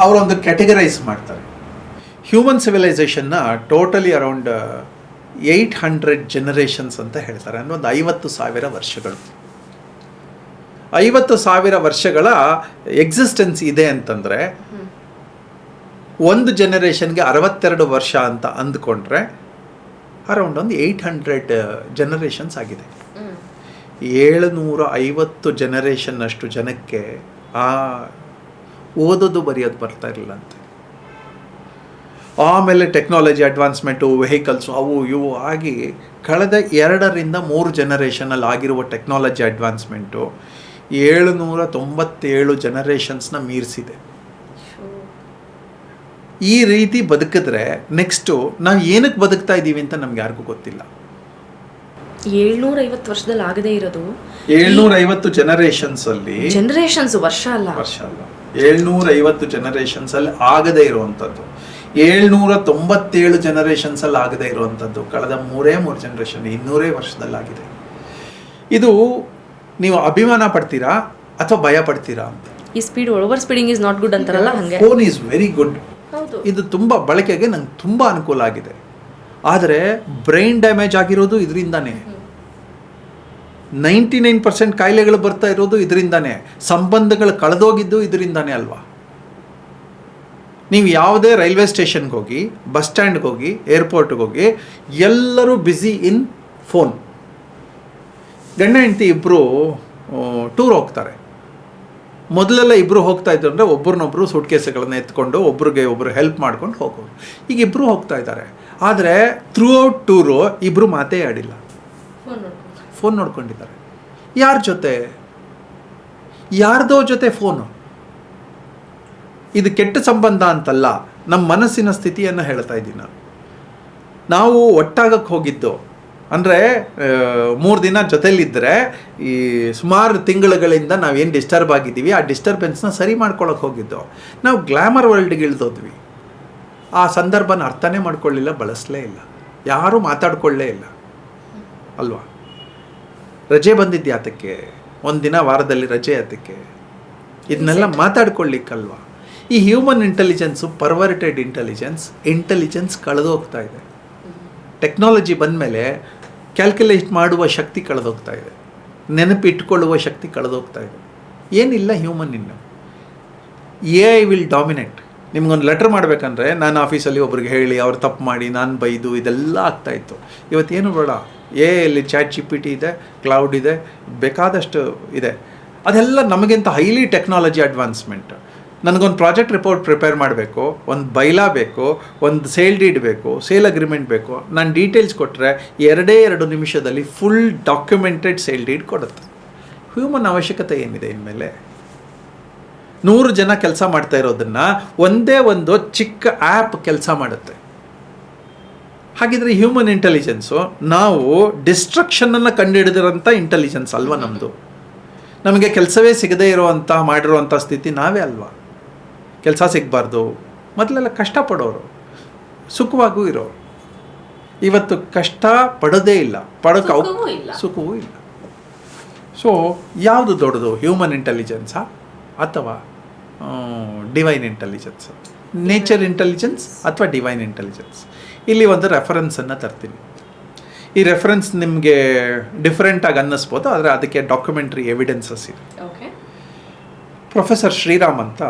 ಅವರೊಂದು ಕ್ಯಾಟಗರೈಸ್ ಮಾಡ್ತಾರೆ. ಹ್ಯೂಮನ್ ಸಿವಿಲೈಸೇಷನ್ನ ಟೋಟಲಿ ಅರೌಂಡ್ 800 ಜನರೇಷನ್ಸ್ ಅಂತ ಹೇಳ್ತಾರೆ. ಅಂದರೆ ಒಂದು 50,000 ವರ್ಷಗಳು. 50,000 ವರ್ಷಗಳ ಎಕ್ಸಿಸ್ಟೆನ್ಸ್ ಇದೆ ಅಂತಂದರೆ ಒಂದು ಜನರೇಷನ್ಗೆ 62 ವರ್ಷ ಅಂತ ಅಂದ್ಕೊಂಡ್ರೆ ಅರೌಂಡ್ ಒಂದು 800 ಜನರೇಷನ್ಸ್ ಆಗಿದೆ. 750 ಜನರೇಷನ್ ಅಷ್ಟು ಜನಕ್ಕೆ ಓದೋದು ಬರೆಯೋದು ಬರ್ತಾ ಇರಲಿಲ್ಲ ಅಂತ. ಆಮೇಲೆ ಟೆಕ್ನಾಲಜಿ ಅಡ್ವಾನ್ಸ್ಮೆಂಟು, ವೆಹಿಕಲ್ಸು, ಅವು ಇವು ಆಗಿ ಕಳೆದ 2-3 ಜನರೇಷನಲ್ಲಿ ಆಗಿರುವ ಟೆಕ್ನಾಲಜಿ ಅಡ್ವಾನ್ಸ್ಮೆಂಟು 797 ಜನರೇಷನ್ಸ್ನ ಮೀರಿಸಿದೆ. ಈ ರೀತಿ ಬದುಕಿದ್ರೆ ನೆಕ್ಸ್ಟು ನಾವು ಏನಕ್ಕೆ ಬದುಕ್ತಾ ಇದ್ದೀವಿ ಅಂತ ನಮ್ಗೆ ಯಾರಿಗೂ ಗೊತ್ತಿಲ್ಲ. 750 ವರ್ಷದಲ್ಲಿ ಆಗದೇ ಇರೋದು 750 ಜನರೇಷನ್ಸಲ್ಲಿ ವರ್ಷ ಅಲ್ಲ 750 ಜನರೇಷನ್ಸಲ್ಲಿ ಆಗದೇ ಇರುವಂಥದ್ದು, 797 ಜನರೇಷನ್ಸಲ್ಲಿ ಆಗದೇ ಇರುವಂಥದ್ದು ಕಳೆದ 3 ಜನರೇಷನ್ 200 ವರ್ಷದಲ್ಲಾಗಿದೆ. ಇದು ನೀವು ಅಭಿಮಾನ ಪಡ್ತೀರಾ ಅಥವಾ ಭಯ ಪಡ್ತೀರಾ ಅಂತ. ಈ speed over speeding is not good ಅಂತಾರಲ್ಲ ಹಾಗೆ. Phone is very good. ಇದು ತುಂಬ ಬಳಕೆಗೆ ನಂಗೆ ತುಂಬ ಅನುಕೂಲ ಆಗಿದೆ. ಆದರೆ ಬ್ರೈನ್ ಡ್ಯಾಮೇಜ್ ಆಗಿರೋದು ಇದರಿಂದಾನೇ. 99% ಕಾಯಿಲೆಗಳು ಬರ್ತಾ ಇರೋದು ಇದರಿಂದಾನೇ. ಸಂಬಂಧಗಳು ಕಳೆದೋಗಿದ್ದು ಇದರಿಂದಾನೇ ಅಲ್ವಾ. ನೀವು ಯಾವುದೇ ರೈಲ್ವೆ ಸ್ಟೇಷನ್ಗೆ ಹೋಗಿ, ಬಸ್ ಸ್ಟ್ಯಾಂಡ್ಗೆ ಹೋಗಿ, ಏರ್ಪೋರ್ಟ್ಗೆ ಹೋಗಿ, ಎಲ್ಲರೂ ಬ್ಯುಸಿ ಇನ್ ಫೋನ್. ಗಂಡ ಹೆಂಡತಿ ಇಬ್ಬರು ಟೂರ್ ಹೋಗ್ತಾರೆ. ಮೊದಲೆಲ್ಲ ಇಬ್ಬರು ಹೋಗ್ತಾ ಇದ್ರು ಅಂದರೆ ಒಬ್ಬರನ್ನೊಬ್ಬರು ಸೂಟ್ಕೇಸ್ಗಳನ್ನು ಎತ್ಕೊಂಡು ಒಬ್ರು ಹೆಲ್ಪ್ ಮಾಡ್ಕೊಂಡು ಹೋಗೋರು. ಈಗ ಇಬ್ಬರು ಹೋಗ್ತಾ ಇದ್ದಾರೆ. ಆದರೆ ಥ್ರೂ ಔಟ್ ಟೂರು ಇಬ್ಬರು ಮಾತೇ ಆಡಿಲ್ಲ, ಫೋನ್ ನೋಡ್ಕೊಂಡಿದ್ದಾರೆ. ಯಾರ ಜೊತೆ? ಯಾರ್ದೋ ಜೊತೆ ಫೋನು. ಇದು ಕೆಟ್ಟ ಸಂಬಂಧ ಅಂತಲ್ಲ, ನಮ್ಮ ಮನಸ್ಸಿನ ಸ್ಥಿತಿಯನ್ನು ಹೇಳ್ತಾ ಇದ್ದೀನಿ ನಾನು. ನಾವು ಒಟ್ಟಾಗಕ್ಕೆ ಹೋಗಿದ್ದು ಅಂದರೆ 3 ದಿನ ಜೊತೆಲಿದ್ದರೆ ಈ ಸುಮಾರು ತಿಂಗಳುಗಳಿಂದ ನಾವೇನು ಡಿಸ್ಟರ್ಬ್ ಆಗಿದ್ದೀವಿ ಆ ಡಿಸ್ಟರ್ಬೆನ್ಸ್ನ ಸರಿ ಮಾಡ್ಕೊಳ್ಳೋಕೆ ಹೋಗಿದ್ದು. ನಾವು ಗ್ಲ್ಯಾಮರ್ ವರ್ಲ್ಡ್ಗೆ ಇಳ್ದೋದ್ವಿ. ಆ ಸಂದರ್ಭನ ಅರ್ಥನೇ ಮಾಡ್ಕೊಳ್ಳಿಲ್ಲ, ಬಳಸಲೇ ಇಲ್ಲ, ಯಾರೂ ಮಾತಾಡ್ಕೊಳ್ಳೇ ಇಲ್ಲ ಅಲ್ವಾ. ರಜೆ ಬಂದಿದ್ದು ಯಾತಕ್ಕೆ? 1 ದಿನ ವಾರದಲ್ಲಿ ರಜೆ ಯಾತಕ್ಕೆ? ಇದನ್ನೆಲ್ಲ ಮಾತಾಡ್ಕೊಳ್ಳಿಕ್ಕಲ್ವಾ. ಈ ಹ್ಯೂಮನ್ ಇಂಟೆಲಿಜೆನ್ಸು ಪರ್ವರ್ಟೆಡ್ ಇಂಟೆಲಿಜೆನ್ಸ್ ಕಳೆದೋಗ್ತಾ ಇದೆ. ಟೆಕ್ನಾಲಜಿ ಬಂದಮೇಲೆ ಕ್ಯಾಲ್ಕುಲೇಟ್ ಮಾಡುವ ಶಕ್ತಿ ಕಳೆದೋಗ್ತಾ ಇದೆ, ನೆನಪಿಟ್ಕೊಳ್ಳುವ ಶಕ್ತಿ ಕಳೆದೋಗ್ತಾ ಇದೆ. ಏನಿಲ್ಲ ಹ್ಯೂಮನ್ ಇನ್ನು. AI will dominate. ನಿಮ್ಗೊಂದು ಲೆಟರ್ ಮಾಡಬೇಕಂದ್ರೆ ನಾನು ಆಫೀಸಲ್ಲಿ ಒಬ್ರಿಗೆ ಹೇಳಿ ಅವ್ರು ತಪ್ಪು ಮಾಡಿ ನಾನು ಬೈದು ಇದೆಲ್ಲ ಆಗ್ತಾಯಿತ್ತು. ಇವತ್ತೇನು ಬೇಡ, AI ಚಾಟ್ GPT ಇದೆ, ಕ್ಲೌಡ್ ಇದೆ, ಬೇಕಾದಷ್ಟು ಇದೆ. ಅದೆಲ್ಲ ನಮಗಿಂತ ಹೈಲಿ ಟೆಕ್ನಾಲಜಿ ಅಡ್ವಾನ್ಸ್ಮೆಂಟ್. ನನಗೊಂದು ಪ್ರಾಜೆಕ್ಟ್ ರಿಪೋರ್ಟ್ ಪ್ರಿಪೇರ್ ಮಾಡಬೇಕು, ಒಂದು ಬೈಲಾ ಬೇಕು, ಒಂದು ಸೇಲ್ ಡೀಡ್ ಬೇಕು, ಸೇಲ್ ಅಗ್ರಿಮೆಂಟ್ ಬೇಕು. ನಾನು ಡೀಟೇಲ್ಸ್ ಕೊಟ್ಟರೆ 2 ನಿಮಿಷದಲ್ಲಿ ಫುಲ್ ಡಾಕ್ಯುಮೆಂಟೆಡ್ ಸೇಲ್ ಡೀಡ್ ಕೊಡುತ್ತೆ. ಹ್ಯೂಮನ್ ಅವಶ್ಯಕತೆ ಏನಿದೆ ಇನ್ಮೇಲೆ? 100 ಜನ ಕೆಲಸ ಮಾಡ್ತಾ ಇರೋದನ್ನು ಒಂದೇ ಒಂದು ಚಿಕ್ಕ ಆ್ಯಪ್ ಕೆಲಸ ಮಾಡುತ್ತೆ. ಹಾಗಿದ್ರೆ ಹ್ಯೂಮನ್ ಇಂಟೆಲಿಜೆನ್ಸು ನಾವು ಡಿಸ್ಟ್ರಕ್ಷನನ್ನು ಕಂಡುಹಿಡಿದಿರೋಂಥ ಇಂಟೆಲಿಜೆನ್ಸ್ ಅಲ್ವಾ ನಮ್ಮದು. ನಮಗೆ ಕೆಲಸವೇ ಸಿಗದೇ ಇರುವಂಥ ಮಾಡಿರುವಂಥ ಸ್ಥಿತಿ ನಾವೇ ಅಲ್ವಾ. ಕೆಲಸ ಸಿಗಬಾರ್ದು, ಮೊದಲೆಲ್ಲ ಕಷ್ಟಪಡೋರು, ಸುಖವಾಗೂ ಇರೋರು. ಇವತ್ತು ಕಷ್ಟ ಪಡೋದೇ ಇಲ್ಲ, ಸುಖವೂ ಇಲ್ಲ. ಸೊ ಯಾವುದು ದೊಡ್ಡದು, ಹ್ಯೂಮನ್ ಇಂಟೆಲಿಜೆನ್ಸಾ ಅಥವಾ ಡಿವೈನ್ ಇಂಟೆಲಿಜೆನ್ಸ್? ನೇಚರ್ ಇಂಟೆಲಿಜೆನ್ಸ್ ಅಥವಾ ಡಿವೈನ್ ಇಂಟೆಲಿಜೆನ್ಸ್? ಇಲ್ಲಿ ಒಂದು ರೆಫರೆನ್ಸನ್ನು ತರ್ತೀನಿ. ಈ ರೆಫರೆನ್ಸ್ ನಿಮಗೆ ಡಿಫ್ರೆಂಟಾಗಿ ಅನ್ನಿಸ್ಬೋದು, ಆದರೆ ಅದಕ್ಕೆ ಡಾಕ್ಯುಮೆಂಟ್ರಿ ಎವಿಡೆನ್ಸಸ್ ಇದೆ. ಪ್ರೊಫೆಸರ್ ಶ್ರೀರಾಮ್ ಅಂತ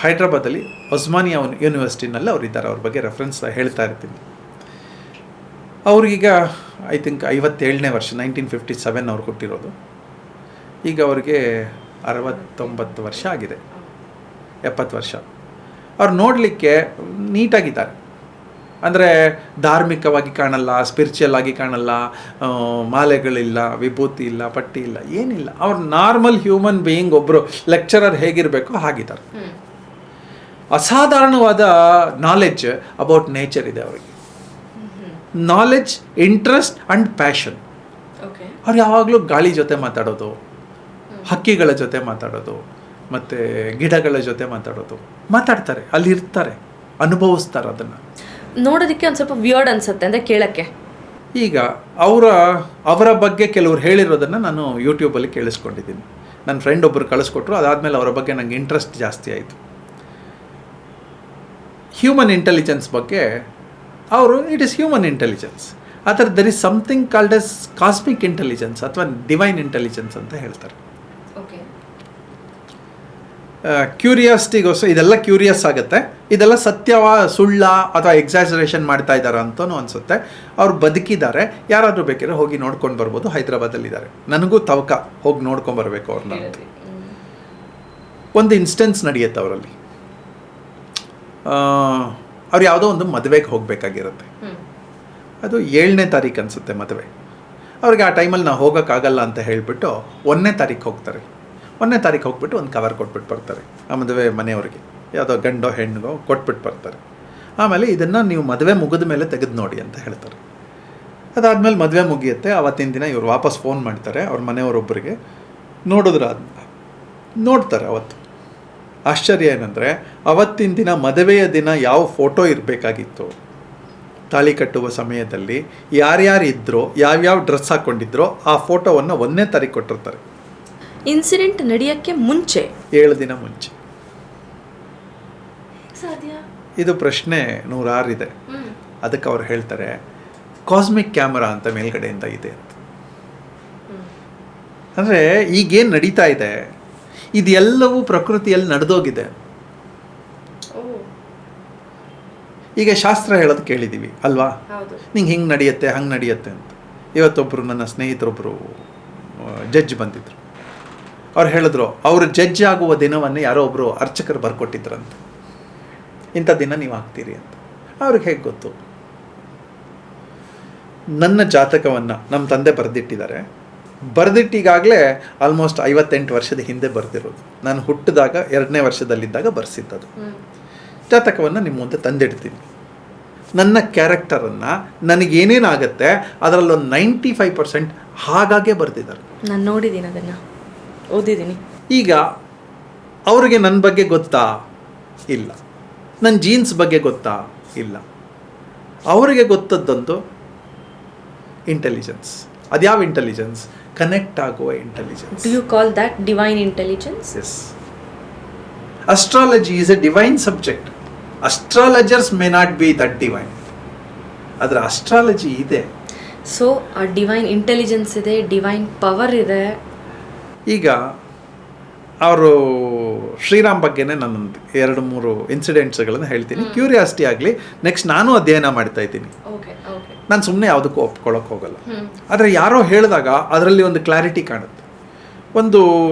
ಹೈದ್ರಾಬಾದಲ್ಲಿ ಒಸ್ಮಾನಿಯಾ ಯೂನಿವರ್ಸಿಟಿನಲ್ಲಿ ಅವರಿದ್ದಾರೆ. ಅವ್ರ ಬಗ್ಗೆ ರೆಫರೆನ್ಸ್ ಹೇಳ್ತಾ ಇರ್ತೀನಿ. ಅವ್ರಿಗೀಗ ಐ ಥಿಂಕ್ 57ನೇ ವರ್ಷ, 1957 ಅವ್ರು ಹುಟ್ಟಿರೋದು. ಈಗ ಅವ್ರಿಗೆ 69 ವರ್ಷ ಆಗಿದೆ, 70 ವರ್ಷ. ಅವ್ರು ನೋಡಲಿಕ್ಕೆ ನೀಟಾಗಿದ್ದಾರೆ. ಅಂದರೆ ಧಾರ್ಮಿಕವಾಗಿ ಕಾಣಲ್ಲ, ಸ್ಪಿರಿಚುವಲ್ ಆಗಿ ಕಾಣಲ್ಲ, ಮಾಲೆಗಳಿಲ್ಲ, ವಿಭೂತಿ ಇಲ್ಲ, ಪಟ್ಟಿ ಇಲ್ಲ, ಏನಿಲ್ಲ. ಅವ್ರು ನಾರ್ಮಲ್ ಹ್ಯೂಮನ್ ಬೀಯಿಂಗ್, ಒಬ್ಬರು ಲೆಕ್ಚರರ್ ಹೇಗಿರಬೇಕೋ ಹಾಗಿದ್ದಾರೆ. ಅಸಾಧಾರಣವಾದ ನಾಲೆಡ್ಜ್ ಅಬೌಟ್ ನೇಚರ್ ಇದೆ ಅವರಿಗೆ. Knowledge, interest and passion. ಅವ್ರು ಯಾವಾಗಲೂ ಗಾಳಿ ಜೊತೆ ಮಾತಾಡೋದು, ಹಕ್ಕಿಗಳ ಜೊತೆ ಮಾತಾಡೋದು, ಮತ್ತು ಗಿಡಗಳ ಜೊತೆ ಮಾತಾಡ್ತಾರೆ, ಅಲ್ಲಿ ಇರ್ತಾರೆ, ಅನುಭವಿಸ್ತಾರೆ ಅದನ್ನು. ನೋಡೋದಕ್ಕೆ ಒಂದು ಸ್ವಲ್ಪ ವಿಯರ್ಡ್ ಅನ್ಸುತ್ತೆ ಅಂದರೆ ಕೇಳೋಕ್ಕೆ. ಈಗ ಅವರ ಬಗ್ಗೆ ಕೆಲವ್ರು ಹೇಳಿರೋದನ್ನು ನಾನು ಯೂಟ್ಯೂಬಲ್ಲಿ ಕೇಳಿಸ್ಕೊಂಡಿದ್ದೀನಿ. ನನ್ನ ಫ್ರೆಂಡ್ ಒಬ್ಬರು ಕಳಿಸ್ಕೊಟ್ರು. ಅದಾದಮೇಲೆ ಅವರ ಬಗ್ಗೆ ನನಗೆ ಇಂಟ್ರೆಸ್ಟ್ ಜಾಸ್ತಿ ಆಯಿತು. ಹ್ಯೂಮನ್ ಇಂಟೆಲಿಜೆನ್ಸ್ ಬಗ್ಗೆ ಅವರು, ಇಟ್ ಈಸ್ ಹ್ಯೂಮನ್ ಇಂಟೆಲಿಜೆನ್ಸ್, ಆದರೆ there is something called as cosmic intelligence ಅಥವಾ ಡಿವೈನ್ ಇಂಟೆಲಿಜೆನ್ಸ್ ಅಂತ ಹೇಳ್ತಾರೆ. ಕ್ಯೂರಿಯಾಸಿಟಿಗೋಸ್ಕರ ಇದೆಲ್ಲ ಕ್ಯೂರಿಯಸ್ ಆಗುತ್ತೆ. ಇದೆಲ್ಲ ಸತ್ಯವಾ ಸುಳ್ಳ ಅಥವಾ ಎಕ್ಸಾಜರೇಷನ್ ಮಾಡ್ತಾ ಇದ್ದಾರೆ ಅಂತಲೂ ಅನಿಸುತ್ತೆ. ಅವ್ರು ಬದುಕಿದ್ದಾರೆ, ಯಾರಾದರೂ ಬೇಕಾದ್ರೆ ಹೋಗಿ ನೋಡ್ಕೊಂಡು ಬರ್ಬೋದು. ಹೈದರಾಬಾದಲ್ಲಿದ್ದಾರೆ, ನನಗೂ ತವಕ ಹೋಗಿ ನೋಡ್ಕೊಂಬರ್ಬೇಕು ಅವ್ರನ್ನ ಅಂತ. ಒಂದು ಇನ್ಸ್ಟೆನ್ಸ್ ನಡೆಯುತ್ತೆ ಅವರಲ್ಲಿ. ಅವ್ರು ಯಾವುದೋ ಒಂದು ಮದುವೆಗೆ ಹೋಗಬೇಕಾಗಿರುತ್ತೆ. ಅದು 7ನೇ ತಾರೀಕು ಅನಿಸುತ್ತೆ ಮದುವೆ. ಅವ್ರಿಗೆ ಆ ಟೈಮಲ್ಲಿ ನಾವು ಹೋಗೋಕ್ಕಾಗಲ್ಲ ಅಂತ ಹೇಳಿಬಿಟ್ಟು 1ನೇ ತಾರೀಕು ಹೋಗ್ತಾರೆ. 1ನೇ ತಾರೀಕು ಹೋಗ್ಬಿಟ್ಟು ಒಂದು ಕವರ್ ಕೊಟ್ಬಿಟ್ಟು ಬರ್ತಾರೆ ಆ ಮದುವೆ ಮನೆಯವ್ರಿಗೆ. ಯಾವುದೋ ಗಂಡೋ ಹೆಣ್ಣಿಗೋ ಕೊಟ್ಬಿಟ್ಟು ಬರ್ತಾರೆ. ಆಮೇಲೆ ಇದನ್ನು ನೀವು ಮದುವೆ ಮುಗಿದ ಮೇಲೆ ತೆಗೆದು ನೋಡಿ ಅಂತ ಹೇಳ್ತಾರೆ. ಅದಾದಮೇಲೆ ಮದುವೆ ಮುಗಿಯುತ್ತೆ. ಆವತ್ತಿನ ದಿನ ಇವ್ರು ವಾಪಸ್ ಫೋನ್ ಮಾಡ್ತಾರೆ ಅವ್ರ ಮನೆಯವರೊಬ್ಬರಿಗೆ. ನೋಡ್ತಾರೆ ಅವತ್ತು. ಆಶ್ಚರ್ಯ ಏನಂದರೆ, ಅವತ್ತಿನ ದಿನ ಮದುವೆಯ ದಿನ ಯಾವ ಫೋಟೋ ಇರಬೇಕಾಗಿತ್ತು, ತಾಳಿ ಕಟ್ಟುವ ಸಮಯದಲ್ಲಿ ಯಾರ್ಯಾರು ಇದ್ರೋ, ಯಾವ್ಯಾವ ಡ್ರೆಸ್ ಹಾಕ್ಕೊಂಡಿದ್ರೋ ಆ ಫೋಟೋವನ್ನು 1ನೇ ತಾರೀಕು ಕೊಟ್ಟಿರ್ತಾರೆ. ಇನ್ಸಿಡೆಂಟ್ ನಡೆಯೋಕ್ಕೆ ಮುಂಚೆ 7 ದಿನ ಮುಂಚೆ. ಸಾಧ್ಯ? ಇದು ಪ್ರಶ್ನೆ 106 ಇದೆ. ಅದಕ್ಕೆ ಅವ್ರು ಹೇಳ್ತಾರೆ ಕಾಸ್ಮಿಕ್ ಕ್ಯಾಮರಾ ಅಂತ ಮೇಲ್ಗಡೆಯಿಂದ ಇದೆ ಅಂತ. ಅಂದರೆ ಈಗೇನು ನಡೀತಾ ಇದೆ ಇದೆಲ್ಲವೂ ಪ್ರಕೃತಿಯಲ್ಲಿ ನಡೆದೋಗಿದೆ. ಈಗ ಶಾಸ್ತ್ರ ಹೇಳೋದು ಕೇಳಿದ್ದೀವಿ ಅಲ್ವಾ, ನಿಂಗೆ ಹಿಂಗೆ ನಡೆಯುತ್ತೆ ಹಂಗೆ ನಡೆಯುತ್ತೆ ಅಂತ. ಇವತ್ತೊಬ್ಬರು ನನ್ನ ಸ್ನೇಹಿತರೊಬ್ಬರು ಜಡ್ಜ್ ಬಂದಿದ್ರು. ಅವ್ರು ಹೇಳಿದ್ರು ಅವರು ಜಡ್ಜ್ ಆಗುವ ದಿನವನ್ನೇ ಯಾರೋ ಒಬ್ಬರು ಅರ್ಚಕರು ಬರ್ಕೊಟ್ಟಿದ್ರಂತ. ಇಂಥ ದಿನ ನೀವು ಆಗ್ತೀರಿ ಅಂತ. ಅವ್ರಿಗೆ ಹೇಗೆ ಗೊತ್ತು? ನನ್ನ ಜಾತಕವನ್ನು ನಮ್ಮ ತಂದೆ ಬರೆದಿಟ್ಟಿದ್ದಾರೆ. ಬರೆದಿಟ್ಟಿಗಾಗಲೇ ಆಲ್ಮೋಸ್ಟ್ 58 ವರ್ಷದ ಹಿಂದೆ ಬರೆದಿರೋದು. ನಾನು ಹುಟ್ಟಿದಾಗ 2ನೇ ವರ್ಷದಲ್ಲಿದ್ದಾಗ ಬರೆಸಿದ್ದದು. ಜಾತಕವನ್ನು ನಿಮ್ಮ ಮುಂದೆ ತಂದಿಡ್ತೀನಿ. ನನ್ನ ಕ್ಯಾರೆಕ್ಟರನ್ನು ನನಗೇನೇನಾಗುತ್ತೆ ಅದರಲ್ಲೊಂದು 95% ಹಾಗಾಗೇ ಬರೆದಿದ್ದಾರೆ. ನಾನು ನೋಡಿದ್ದೀನಿ, ಅದನ್ನು ಓದಿದ್ದೀನಿ. ಈಗ ಅವ್ರಿಗೆ ನನ್ನ ಬಗ್ಗೆ ಗೊತ್ತಾ? ಇಲ್ಲ. ನನ್ನ ಜೀನ್ಸ್ ಬಗ್ಗೆ ಗೊತ್ತಾ? ಇಲ್ಲ. ಅವರಿಗೆ ಗೊತ್ತದ್ದಂತೂ ಇಂಟೆಲಿಜೆನ್ಸ್. ಅದ್ಯಾವ ಇಂಟೆಲಿಜೆನ್ಸ್? ಕನೆಕ್ಟ್ ಆಗುವ intelligence. Do you call that divine intelligence? Yes. Astrology is a divine subject. Astrologers may not be that divine. ಅದರ ಅಸ್ಟ್ರಾಲಜಿ ಇದೆ. ಸೊ ಆ ಡಿವೈನ್ ಇಂಟೆಲಿಜೆನ್ಸ್ ಇದೆ, ಡಿವೈನ್ ಪವರ್ ಇದೆ. ಈಗ ಅವರು ಶ್ರೀರಾಮ್ ಬಗ್ಗೆನೇ ನಾನೊಂದು 2-3 ಇನ್ಸಿಡೆಂಟ್ಸ್ಗಳನ್ನು ಹೇಳ್ತೀನಿ. ಕ್ಯೂರಿಯಾಸಿಟಿ ಆಗಲಿ. ನೆಕ್ಸ್ಟ್ ನಾನು ಅಧ್ಯಯನ ಮಾಡ್ತಾ ಇದ್ದೀನಿ. ನಾನು ಸುಮ್ಮನೆ ಯಾವುದಕ್ಕೂ ಒಪ್ಕೊಳ್ಳೋಕೆ ಹೋಗಲ್ಲ. ಆದರೆ ಯಾರೋ ಹೇಳಿದಾಗ ಅದರಲ್ಲಿ ಒಂದು ಕ್ಲಾರಿಟಿ ಕಾಣುತ್ತೆ. ಒಂದು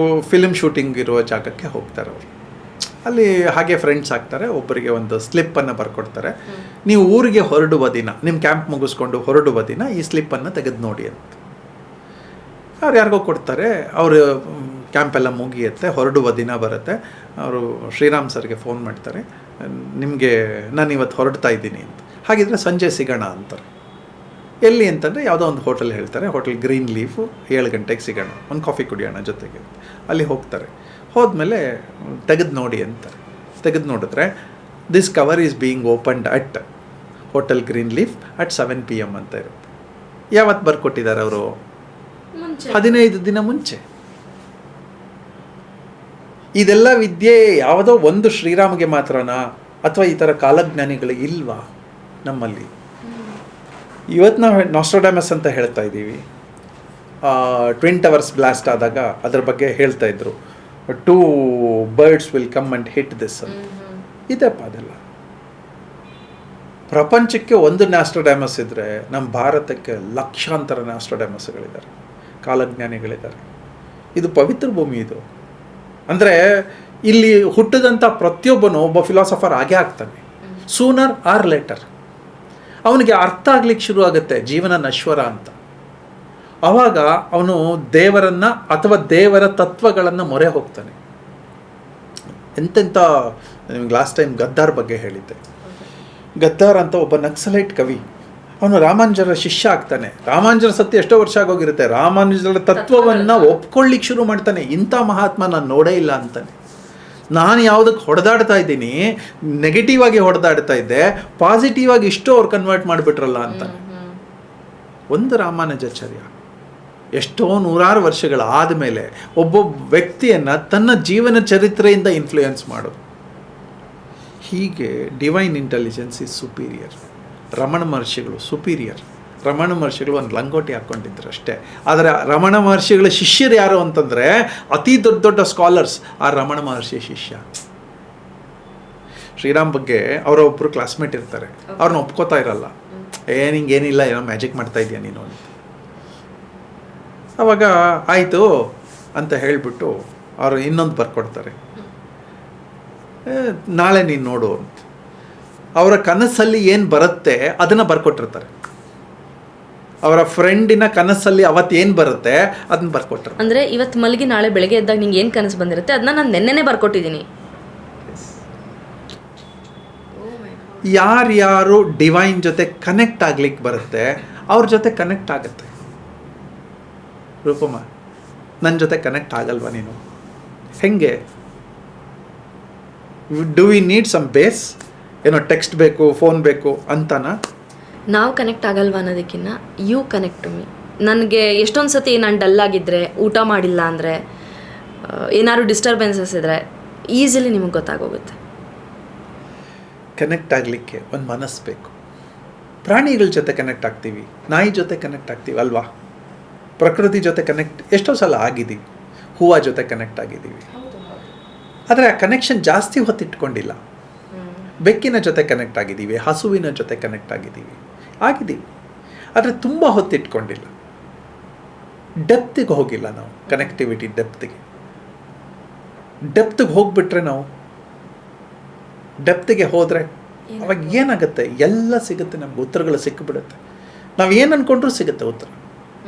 ಫಿಲ್ಮ್ ಶೂಟಿಂಗ್ ಇರುವ ಜಾಗಕ್ಕೆ ಹೋಗ್ತಾರೆ ಅವರು. ಅಲ್ಲಿ ಹಾಗೆ ಫ್ರೆಂಡ್ಸ್ ಆಗ್ತಾರೆ. ಒಬ್ಬರಿಗೆ ಒಂದು ಸ್ಲಿಪ್ಪನ್ನು ಬರ್ಕೊಡ್ತಾರೆ. ನೀವು ಊರಿಗೆ ಹೊರಡುವ ದಿನ, ನಿಮ್ಮ ಕ್ಯಾಂಪ್ ಮುಗಿಸ್ಕೊಂಡು ಹೊರಡುವ ದಿನ ಈ ಸ್ಲಿಪ್ಪನ್ನು ತೆಗೆದು ನೋಡಿ ಅಂತ ಅವ್ರು ಯಾರಿಗೋ ಕೊಡ್ತಾರೆ. ಅವರು ಕ್ಯಾಂಪೆಲ್ಲ ಮುಗಿಯುತ್ತೆ, ಹೊರಡುವ ದಿನ ಬರುತ್ತೆ. ಅವರು ಶ್ರೀರಾಮ್ ಸರ್ಗೆ ಫೋನ್ ಮಾಡ್ತಾರೆ, ನಿಮಗೆ ನಾನು ಇವತ್ತು ಹೊರಡ್ತಾ ಇದ್ದೀನಿ ಅಂತ. ಹಾಗಿದ್ರೆ ಸಂಜೆ ಸಿಗೋಣ ಅಂತಾರೆ. ಎಲ್ಲಿ ಅಂತಂದರೆ ಯಾವುದೋ ಒಂದು ಹೋಟೆಲ್ ಹೇಳ್ತಾರೆ. ಹೋಟೆಲ್ ಗ್ರೀನ್ ಲೀಫು, 7 ಗಂಟೆಗೆ ಸಿಗೋಣ, ಒಂದು ಕಾಫಿ ಕುಡಿಯೋಣ ಜೊತೆಗೆ. ಅಲ್ಲಿ ಹೋಗ್ತಾರೆ. ಹೋದ್ಮೇಲೆ ತೆಗೆದು ನೋಡಿ ಅಂತಾರೆ. ತೆಗೆದು ನೋಡಿದ್ರೆ this cover is being opened at hotel green leaf at 7 PM ಅಂತ ಇರುತ್ತೆ. ಯಾವತ್ತು ಬರ್ಕೊಟ್ಟಿದ್ದಾರೆ ಅವರು? 15 ದಿನ ಮುಂಚೆ. ಇದೆಲ್ಲ ವಿದ್ಯೆ ಯಾವುದೋ ಒಂದು ಶ್ರೀರಾಮ್ಗೆ ಮಾತ್ರನಾ ಅಥವಾ ಈ ಥರ ಕಾಲಜ್ಞಾನಿಗಳಿಗೆ ಇಲ್ವಾ ನಮ್ಮಲ್ಲಿ? ಇವತ್ತು ನಾವು ನಾಸ್ಟ್ರಾಡಮಸ್ ಅಂತ ಹೇಳ್ತಾ ಇದ್ದೀವಿ. ಟ್ವಿನ್ ಟವರ್ಸ್ ಬ್ಲಾಸ್ಟ್ ಆದಾಗ ಅದ್ರ ಬಗ್ಗೆ ಹೇಳ್ತಾ ಇದ್ರು, 2 birds will come and hit this ಅಂತ. ಇದೆಪ್ಪ ಅದೆಲ್ಲ. ಪ್ರಪಂಚಕ್ಕೆ ಒಂದು ನ್ಯಾಸ್ಟ್ರಡ್ಯಾಮಸ್ ಇದ್ದರೆ ನಮ್ಮ ಭಾರತಕ್ಕೆ ಲಕ್ಷಾಂತರ ನ್ಯಾಸ್ಟ್ರಡ್ಯಾಮಸ್ಗಳಿದ್ದಾರೆ, ಕಾಲಜ್ಞಾನಿಗಳಿದ್ದಾರೆ. ಇದು ಪವಿತ್ರ ಭೂಮಿ ಇದು. ಅಂದರೆ ಇಲ್ಲಿ ಹುಟ್ಟಿದಂಥ ಪ್ರತಿಯೊಬ್ಬನು ಒಬ್ಬ ಫಿಲಾಸಫರ್ ಆಗೇ ಆಗ್ತಾನೆ, ಸೂನರ್ ಆರ್ ಲೇಟರ್. ಅವನಿಗೆ ಅರ್ಥ ಆಗ್ಲಿಕ್ಕೆ ಶುರು ಆಗುತ್ತೆ ಜೀವನ ನಶ್ವರ ಅಂತ. ಆವಾಗ ಅವನು ದೇವರನ್ನ ಅಥವಾ ದೇವರ ತತ್ವಗಳನ್ನು ಮೊರೆ ಹೋಗ್ತಾನೆ. ಎಂತೆಂಥ, ನಿಮ್ಗೆ ಲಾಸ್ಟ್ ಟೈಮ್ ಗದ್ದಾರ್ ಬಗ್ಗೆ ಹೇಳಿದ್ದೆ. ಗದ್ದಾರ್ ಅಂತ ಒಬ್ಬ ನಕ್ಸಲೈಟ್ ಕವಿ, ಅವನು ರಾಮಾನುಜರ ಶಿಷ್ಯ ಆಗ್ತಾನೆ. ರಾಮಾನುಜರ ಸತ್ಯ ಎಷ್ಟೋ ವರ್ಷ ಆಗೋಗಿರುತ್ತೆ. ರಾಮಾನುಜರ ತತ್ವವನ್ನು ಒಪ್ಕೊಳ್ಳಿಕ್ಕೆ ಶುರು ಮಾಡ್ತಾನೆ. ಇಂಥ ಮಹಾತ್ಮ ನಾನು ನೋಡೇ ಇಲ್ಲ ಅಂತಾನೆ. ನಾನು ಯಾವುದಕ್ಕೆ ಹೊಡೆದಾಡ್ತಾ ಇದ್ದೀನಿ, ನೆಗೆಟಿವ್ ಆಗಿ ಹೊಡೆದಾಡ್ತಾ ಇದ್ದೆ, ಪಾಸಿಟಿವ್ ಆಗಿ ಇಷ್ಟು ಅವ್ರು ಕನ್ವರ್ಟ್ ಮಾಡಿಬಿಟ್ರಲ್ಲ ಅಂತಾನೆ. ಒಂದು ರಾಮಾನುಜಾಚಾರ್ಯ ಎಷ್ಟೋ ನೂರಾರು ವರ್ಷಗಳಾದ ಮೇಲೆ ಒಬ್ಬೊಬ್ಬ ವ್ಯಕ್ತಿಯನ್ನು ತನ್ನ ಜೀವನ ಚರಿತ್ರೆಯಿಂದ ಇನ್ಫ್ಲೂಯೆನ್ಸ್ ಮಾಡೋದು. ಹೀಗೆ divine intelligence is superior. Ramana ಮಹರ್ಷಿಗಳು ಸುಪೀರಿಯರ್. ರಮಣ ಮಹರ್ಷಿಗಳು ಒಂದು ಲಂಗೋಟಿ ಹಾಕ್ಕೊಂಡಿದ್ರು ಅಷ್ಟೇ. ಆದರೆ ರಮಣ ಮಹರ್ಷಿಗಳ ಶಿಷ್ಯರು ಯಾರು ಅಂತಂದರೆ ಅತಿ ದೊಡ್ಡ ದೊಡ್ಡ ಸ್ಕಾಲರ್ಸ್ ಆ ರಮಣ ಮಹರ್ಷಿ ಶಿಷ್ಯ. ಶ್ರೀರಾಮ್ ಬಗ್ಗೆ ಅವರ ಒಬ್ಬರು ಕ್ಲಾಸ್ಮೇಟ್ ಇರ್ತಾರೆ, ಅವ್ರನ್ನ ಒಪ್ಕೋತಾ ಇರಲ್ಲ. ನಿಂಗೇನಿಲ್ಲ, ಏನೋ ಮ್ಯಾಜಿಕ್ ಮಾಡ್ತಾ ಇದೆಯಾ ನೀನು ಅಂತ. ಅವಾಗ ಆಯಿತು ಅಂತ ಹೇಳಿಬಿಟ್ಟು ಅವರು ಇನ್ನೊಂದು ಬರ್ಕೊಡ್ತಾರೆ, ನಾಳೆ ನೀನು ನೋಡು ಅಂತ. ಅವರ ಕನಸಲ್ಲಿ ಏನು ಬರುತ್ತೆ ಅದನ್ನು ಬರ್ಕೊಟ್ಟಿರ್ತಾರೆ. ಅವರ ಫ್ರೆಂಡಿನ ಕನಸಲ್ಲಿ ಅವತ್ತು ಏನು ಬರುತ್ತೆ ಅದನ್ನ ಬರ್ಕೊಟ್ರು. ಅಂದರೆ ಇವತ್ತು ಮಲಗಿ ನಾಳೆ ಬೆಳಗ್ಗೆ ಎದ್ದಾಗ ನಿಂಗೆ ಏನು ಕನಸು ಬಂದಿರುತ್ತೆ ಅದನ್ನ ನಾನು ನೆನ್ನೆನೇ ಬರ್ಕೊಟ್ಟಿದ್ದೀನಿ. ಯಾರ್ಯಾರು ಡಿವೈನ್ ಜೊತೆ ಕನೆಕ್ಟ್ ಆಗ್ಲಿಕ್ಕೆ ಬರುತ್ತೆ ಅವ್ರ ಜೊತೆ ಕನೆಕ್ಟ್ ಆಗುತ್ತೆ. ರೂಪಮ್ಮ, ನನ್ನ ಜೊತೆ ಕನೆಕ್ಟ್ ಆಗಲ್ವಾ ನೀನು? ಹೆಂಗೆ? Do we need some base? ಏನೋ ಟೆಕ್ಸ್ಟ್ ಬೇಕು, ಫೋನ್ ಬೇಕು ಅಂತನಾ? ನಾವು ಕನೆಕ್ಟ್ ಆಗಲ್ವಾ ಅನ್ನೋದಕ್ಕಿಂತ ಯು ಕನೆಕ್ಟ್ ಟು ಮೀ. ನನಗೆ ಎಷ್ಟೊಂದು ಸತಿ ನಾನು ಡಲ್ ಆಗಿದ್ದರೆ, ಊಟ ಮಾಡಿಲ್ಲ ಅಂದರೆ, ಏನಾದ್ರು ಡಿಸ್ಟರ್ಬೆನ್ಸಸ್ ಇದ್ದರೆ ಈಸಿಲಿ ನಿಮಗೆ ಗೊತ್ತಾಗೋಗುತ್ತೆ. ಕನೆಕ್ಟ್ ಆಗಲಿಕ್ಕೆ ಒಂದು ಮನಸ್ಸು ಬೇಕು. ಪ್ರಾಣಿಗಳ ಜೊತೆ ಕನೆಕ್ಟ್ ಆಗ್ತೀವಿ, ನಾಯಿ ಜೊತೆ ಕನೆಕ್ಟ್ ಆಗ್ತೀವಿ ಅಲ್ವಾ? ಪ್ರಕೃತಿ ಜೊತೆ ಕನೆಕ್ಟ್ ಎಷ್ಟೋ ಸಲ ಆಗಿದ್ದೀವಿ, ಹೂವು ಜೊತೆ ಕನೆಕ್ಟ್ ಆಗಿದ್ದೀವಿ. ಆದರೆ ಆ ಕನೆಕ್ಷನ್ ಜಾಸ್ತಿ ಹೊತ್ತಿಟ್ಕೊಂಡಿಲ್ಲ. ಬೆಕ್ಕಿನ ಜೊತೆ ಕನೆಕ್ಟ್ ಆಗಿದ್ದೀವಿ, ಹಸುವಿನ ಜೊತೆ ಕನೆಕ್ಟ್ ಆಗಿದ್ದೀವಿ. ಆದರೆ ತುಂಬ ಹೊತ್ತಿಟ್ಕೊಂಡಿಲ್ಲ. ಡೆಪ್ತಿಗೆ ಹೋಗಿಲ್ಲ ನಾವು. ಕನೆಕ್ಟಿವಿಟಿ ಡೆಪ್ತಿಗೆ ಹೋಗ್ಬಿಟ್ರೆ, ನಾವು ಡೆಪ್ತಿಗೆ ಹೋದರೆ ಅವಾಗ ಏನಾಗುತ್ತೆ? ಎಲ್ಲ ಸಿಗುತ್ತೆ ನಮ್ಗೆ, ಉತ್ತರಗಳು ಸಿಕ್ಕಿಬಿಡುತ್ತೆ. ನಾವು ಏನು ಅಂದ್ಕೊಂಡ್ರೂ ಸಿಗುತ್ತೆ ಉತ್ತರ.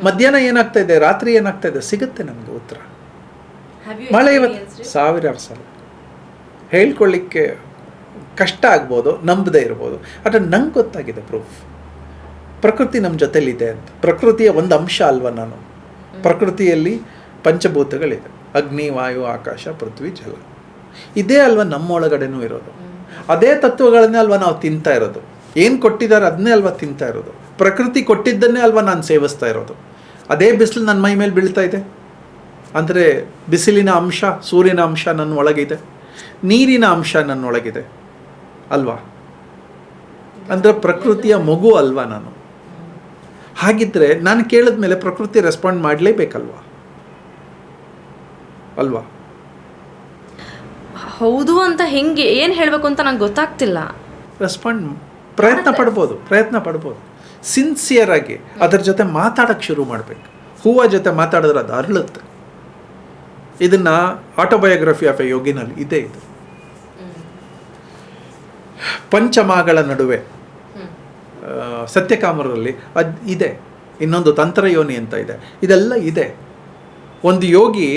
ಮಧ್ಯಾಹ್ನ ಏನಾಗ್ತಾ ಇದೆ, ರಾತ್ರಿ ಏನಾಗ್ತಾ ಇದೆ, ಸಿಗುತ್ತೆ ನಮಗೆ ಉತ್ತರ. ಮಳೆ ಇವತ್ತು ಸಾವಿರಾರು ಸಲ ಹೇಳ್ಕೊಳ್ಳಿಕ್ಕೆ ಕಷ್ಟ ಆಗ್ಬೋದು, ನಂಬದೇ ಇರ್ಬೋದು. ಆದರೆ ನಂಗೆ ಗೊತ್ತಾಗಿದೆ ಪ್ರೂಫ್. ಪ್ರಕೃತಿ ನಮ್ಮ ಜೊತೆಲಿದೆ ಅಂತ. ಪ್ರಕೃತಿಯ ಒಂದು ಅಂಶ ಅಲ್ವಾ ನಾನು? ಪ್ರಕೃತಿಯಲ್ಲಿ ಪಂಚಭೂತಗಳಿದೆ, ಅಗ್ನಿ, ವಾಯು, ಆಕಾಶ, ಪೃಥ್ವಿ, ಜಲ. ಇದೇ ಅಲ್ವಾ ನಮ್ಮೊಳಗಡೆನೂ ಇರೋದು. ಅದೇ ತತ್ವಗಳನ್ನೇ ಅಲ್ವಾ ನಾವು ತಿಂತಾ ಇರೋದು. ಏನು ಕೊಟ್ಟಿದ್ದಾರೆ ಅದನ್ನೇ ಅಲ್ವಾ ತಿಂತಾ ಇರೋದು. ಪ್ರಕೃತಿ ಕೊಟ್ಟಿದ್ದನ್ನೇ ಅಲ್ವಾ ನಾನು ಸೇವಿಸ್ತಾ ಇರೋದು. ಅದೇ ಬಿಸಿಲು ನನ್ನ ಮೈ ಮೇಲೆ ಬೀಳ್ತಾ ಇದೆ ಅಂದರೆ ಬಿಸಿಲಿನ ಅಂಶ, ಸೂರ್ಯನ ಅಂಶ ನನ್ನ ಒಳಗಿದೆ, ನೀರಿನ ಅಂಶ ನನ್ನೊಳಗಿದೆ ಅಲ್ವಾ? ಅಂದರೆ ಪ್ರಕೃತಿಯ ಮಗು ಅಲ್ವಾ ನಾನು? ಹಾಗಿದ್ರೆ ನಾನು ಕೇಳಿದ ಮೇಲೆ ಪ್ರಕೃತಿ ರೆಸ್ಪಾಂಡ್ ಮಾಡಲೇಬೇಕಲ್ವಾ? ಅಲ್ವಾ? ಹೌದು ಅಂತ ಹೆಂಗೆ ಏನು ಹೇಳಬೇಕು ಅಂತ ನಂಗೆ ಗೊತ್ತಾಗ್ತಿಲ್ಲ. ರೆಸ್ಪಾಂಡ್ ಪ್ರಯತ್ನ ಪಡ್ಬೋದು. ಸಿನ್ಸಿಯರ್ ಆಗಿ ಅದರ ಜೊತೆ ಮಾತಾಡೋಕ್ಕೆ ಶುರು ಮಾಡಬೇಕು. ಹೂವು ಜೊತೆ ಮಾತಾಡಿದ್ರೆ ಅದು ಅರಳುತ್ತೆ. ಇದನ್ನು ಆಟೋಬಯೋಗ್ರಫಿ ಆಫ್ ಎ ಯೋಗಿನಲ್ಲಿ ಇದೆ. ಇದು ಪಂಚಮಗಳ ನಡುವೆ ಸತ್ಯಕಾಮರಲ್ಲಿ ಅದು ಇದೆ. ಇನ್ನೊಂದು ತಂತ್ರಯೋನಿ ಅಂತ ಇದೆ. ಇದೆಲ್ಲ ಇದೆ. ಒಂದು ಯೋಗಿ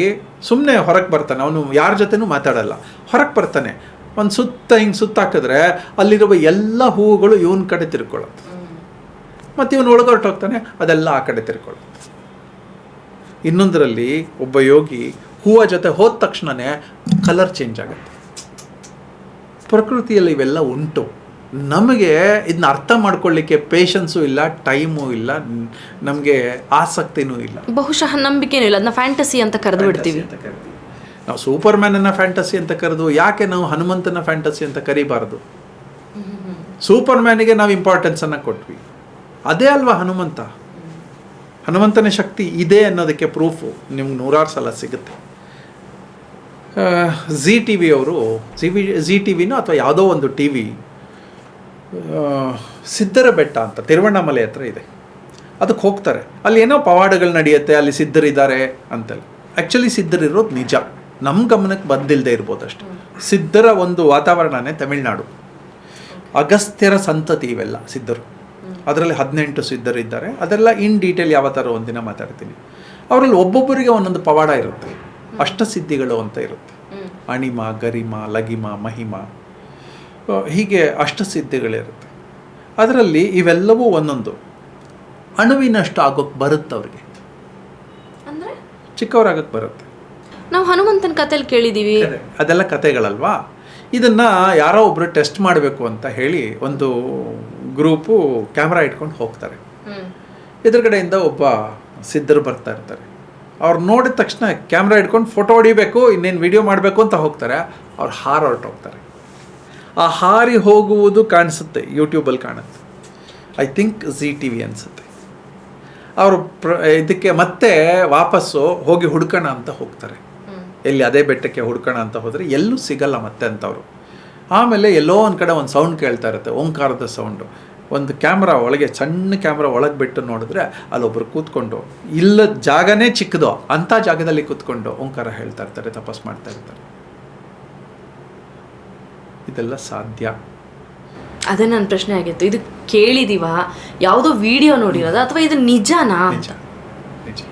ಸುಮ್ಮನೆ ಹೊರಗೆ ಬರ್ತಾನೆ, ಅವನು ಯಾರ ಜೊತೆನೂ ಮಾತಾಡಲ್ಲ. ಹೊರಗೆ ಬರ್ತಾನೆ, ಒಂದು ಹಿಂಗೆ ಸುತ್ತಾಕಿದ್ರೆ ಅಲ್ಲಿರುವ ಎಲ್ಲ ಹೂವುಗಳು ಇವನ ಕಡೆ ತಿರ್ಕೊಳ್ಳುತ್ತೆ. ಮತ್ತು ಇವನು ಒಳಗೊರಟೋಗ್ತಾನೆ, ಅದೆಲ್ಲ ಆ ಕಡೆ ತಿರ್ಕೊಳ್ಳುತ್ತೆ. ಇನ್ನೊಂದರಲ್ಲಿ ಒಬ್ಬ ಯೋಗಿ ಹೂವು ಜೊತೆ ಹೋದ ತಕ್ಷಣವೇ ಕಲರ್ ಚೇಂಜ್ ಆಗುತ್ತೆ. ಪ್ರಕೃತಿಯಲ್ಲಿ ಇವೆಲ್ಲ ಉಂಟು. ನಮಗೆ ಇದನ್ನ ಅರ್ಥ ಮಾಡ್ಕೊಳ್ಳಿಕ್ಕೆ ಪೇಷನ್ಸು ಇಲ್ಲ, ಟೈಮು ಇಲ್ಲ, ನಮಗೆ ಆಸಕ್ತಿನೂ ಇಲ್ಲ. ಬಹುಶಃ ನಂಬಿಕೆನೂ ಇಲ್ಲ. ಅದನ್ನ ಫ್ಯಾಂಟಸಿ ಅಂತ ಕರೆದು ಬಿಡ್ತೀವಿ. ನಾವು ಸೂಪರ್ ಮ್ಯಾನನ್ನು ಫ್ಯಾಂಟಸಿ ಅಂತ ಕರೆದು ಯಾಕೆ ನಾವು ಹನುಮಂತನ ಫ್ಯಾಂಟಸಿ ಅಂತ ಕರಿಬಾರ್ದು? ಸೂಪರ್ ಮ್ಯಾನಿಗೆ ನಾವು ಇಂಪಾರ್ಟೆನ್ಸನ್ನು ಕೊಟ್ವಿ. ಅದೇ ಅಲ್ವಾ ಹನುಮಂತ? ಹನುಮಂತನ ಶಕ್ತಿ ಇದೆ ಅನ್ನೋದಕ್ಕೆ ಪ್ರೂಫು ನಿಮ್ಗೆ ನೂರಾರು ಸಲ ಸಿಗುತ್ತೆ. ಜಿ ಟಿ ವಿ ಅವರು, ಜಿ ಟಿ ವಿನೋ ಅಥವಾ ಯಾವುದೋ ಒಂದು ಟಿ ವಿ ಸಿದ್ಧರ ಬೆಟ್ಟ ಅಂತ ತಿರುವಣ್ಣಾಮಲೆ ಹತ್ರ ಇದೆ. ಅದಕ್ಕೆ ಹೋಗ್ತಾರೆ. ಅಲ್ಲಿ ಏನೋ ಪವಾಡಗಳು ನಡೆಯುತ್ತೆ, ಅಲ್ಲಿ ಸಿದ್ಧರಿದ್ದಾರೆ ಅಂತಲ್ಲ. ಆ್ಯಕ್ಚುಲಿ ಸಿದ್ಧರಿರೋದು ನಿಜ, ನಮ್ಮ ಗಮನಕ್ಕೆ ಬಂದಿಲ್ಲದೆ ಇರ್ಬೋದು ಅಷ್ಟೆ. ಸಿದ್ಧರ ಒಂದು ವಾತಾವರಣನೇ ತಮಿಳ್ನಾಡು. ಅಗಸ್ತ್ಯರ ಸಂತತಿ ಇವೆಲ್ಲ ಸಿದ್ಧರು. ಅದರಲ್ಲಿ 18 ಸಿದ್ಧರಿದ್ದಾರೆ. ಅದೆಲ್ಲ ಇನ್ ಡೀಟೇಲ್ ಯಾವ ಥರ ಒಂದಿನ ಮಾತಾಡ್ತೀನಿ. ಅವರಲ್ಲಿ ಒಬ್ಬೊಬ್ಬರಿಗೆ ಒಂದೊಂದು ಪವಾಡ ಇರುತ್ತೆ. ಅಷ್ಟಸಿದ್ಧಿಗಳು ಅಂತ ಇರುತ್ತೆ. ಅಣಿಮ, ಗರಿಮ, ಲಗಿಮ, ಮಹಿಮ, ಹೀಗೆ ಅಷ್ಟಸಿದ್ಧಿಗಳಿರುತ್ತೆ. ಅದರಲ್ಲಿ ಇವೆಲ್ಲವೂ ಒಂದೊಂದು ಅಣುವಿನಷ್ಟು ಆಗೋಕ್ಕೆ ಬರುತ್ತೆ ಅವ್ರಿಗೆ, ಅಂದರೆ ಚಿಕ್ಕವರಾಗಕ್ಕೆ ಬರುತ್ತೆ. ನಾವು ಹನುಮಂತನ ಕಥೆಯಲ್ಲಿ ಕೇಳಿದ್ದೀವಿ, ಅದೆಲ್ಲ ಕಥೆಗಳಲ್ವಾ. ಇದನ್ನು ಯಾರೋ ಒಬ್ಬರು ಟೆಸ್ಟ್ ಮಾಡಬೇಕು ಅಂತ ಹೇಳಿ ಒಂದು ಗ್ರೂಪು ಕ್ಯಾಮ್ರಾ ಇಟ್ಕೊಂಡು ಹೋಗ್ತಾರೆ. ಎದುರುಗಡೆಯಿಂದ ಒಬ್ಬ ಸಿದ್ಧರು ಬರ್ತಾ ಇರ್ತಾರೆ. ಅವ್ರು ನೋಡಿದ ತಕ್ಷಣ ಕ್ಯಾಮ್ರಾ ಇಟ್ಕೊಂಡು ಫೋಟೋ ಹೊಡಿಬೇಕು, ಇನ್ನೇನು ವಿಡಿಯೋ ಮಾಡಬೇಕು ಅಂತ ಹೋಗ್ತಾರೆ. ಅವ್ರು ಹೊರಟೋಗ್ತಾರೆ. ಆ ಹಾರಿ ಹೋಗುವುದು ಕಾಣಿಸುತ್ತೆ, ಯೂಟ್ಯೂಬಲ್ಲಿ ಕಾಣುತ್ತೆ. ಐ ಥಿಂಕ್ ZTV ಅನಿಸುತ್ತೆ. ಅವರು ಇದಕ್ಕೆ ಮತ್ತೆ ವಾಪಸ್ಸು ಹೋಗಿ ಹುಡ್ಕೋಣ ಅಂತ ಹೋಗ್ತಾರೆ. ಎಲ್ಲಿ ಅದೇ ಬೆಟ್ಟಕ್ಕೆ ಹುಡ್ಕೋಣ ಅಂತ ಹೋದರೆ ಎಲ್ಲೂ ಸಿಗಲ್ಲ ಮತ್ತೆ ಅಂತವರು. ಆಮೇಲೆ ಎಲ್ಲೋ ಒಂದು ಕಡೆ ಒಂದು ಸೌಂಡ್ ಕೇಳ್ತಾ ಇರುತ್ತೆ, ಓಂಕಾರದ ಸೌಂಡು. ಒಂದು ಕ್ಯಾಮ್ರಾ ಒಳಗೆ, ಸಣ್ಣ ಕ್ಯಾಮ್ರಾ ಒಳಗೆ ಬಿಟ್ಟು ನೋಡಿದ್ರೆ ಅಲ್ಲೊಬ್ಬರು ಕೂತ್ಕೊಂಡು, ಇಲ್ಲದ ಜಾಗನೇ ಚಿಕ್ಕದೋ ಅಂಥ ಜಾಗದಲ್ಲಿ ಕೂತ್ಕೊಂಡು ಓಂಕಾರ ಹೇಳ್ತಾ ಇರ್ತಾರೆ, ತಪಸ್ ಮಾಡ್ತಾ ಇರ್ತಾರೆ. ಇದೆಲ್ಲ ಸಾಧ್ಯ. ಅದೇ ನನ್ನ ಪ್ರಶ್ನೆ ಆಗಿತ್ತು, ಇದು ಕೇಳಿದೀವ, ಯಾವುದೋ ವಿಡಿಯೋ ನೋಡಿರೋದು ಅಥವಾ ಇದು ನಿಜನಾ? ನಿಜ ನಿಜ.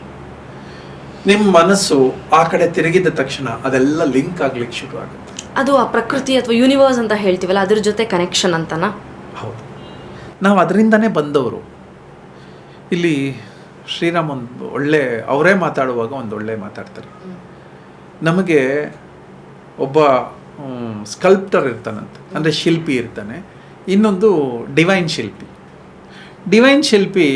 ನಿಮ್ಮ ಮನಸ್ಸು ಆ ಕಡೆ ತಿರುಗಿದ ತಕ್ಷಣ ಅದೆಲ್ಲ ಲಿಂಕ್ ಆಗ್ಲಿಕ್ಕೆ ಶುರು ಆಗುತ್ತೆ. ಅದು ಆ ಪ್ರಕೃತಿ ಅಥವಾ ಯೂನಿವರ್ಸ್ ಅಂತ ಹೇಳ್ತೀವಲ್ಲ, ಅದ್ರ ಜೊತೆ ಕನೆಕ್ಷನ್ ಅಂತನಾ? ಹೌದು, ನಾವು ಅದರಿಂದನೇ ಬಂದವರು. ಇಲ್ಲಿ ಶ್ರೀರಾಮ್ ಒಂದು ಒಳ್ಳೆ, ಅವರೇ ಮಾತಾಡುವಾಗ ಒಂದು ಒಳ್ಳೆ ಮಾತಾಡ್ತಾರೆ. ನಮಗೆ ಒಬ್ಬ ಸ್ಕಲ್ಪ್ಟರ್ ಇರ್ತಾನಂತೆ, ಅಂದರೆ ಶಿಲ್ಪಿ ಇರ್ತಾನೆ. ಇನ್ನೊಂದು ಡಿವೈನ್ ಶಿಲ್ಪಿ. ಡಿವೈನ್ ಶಿಲ್ಪಿ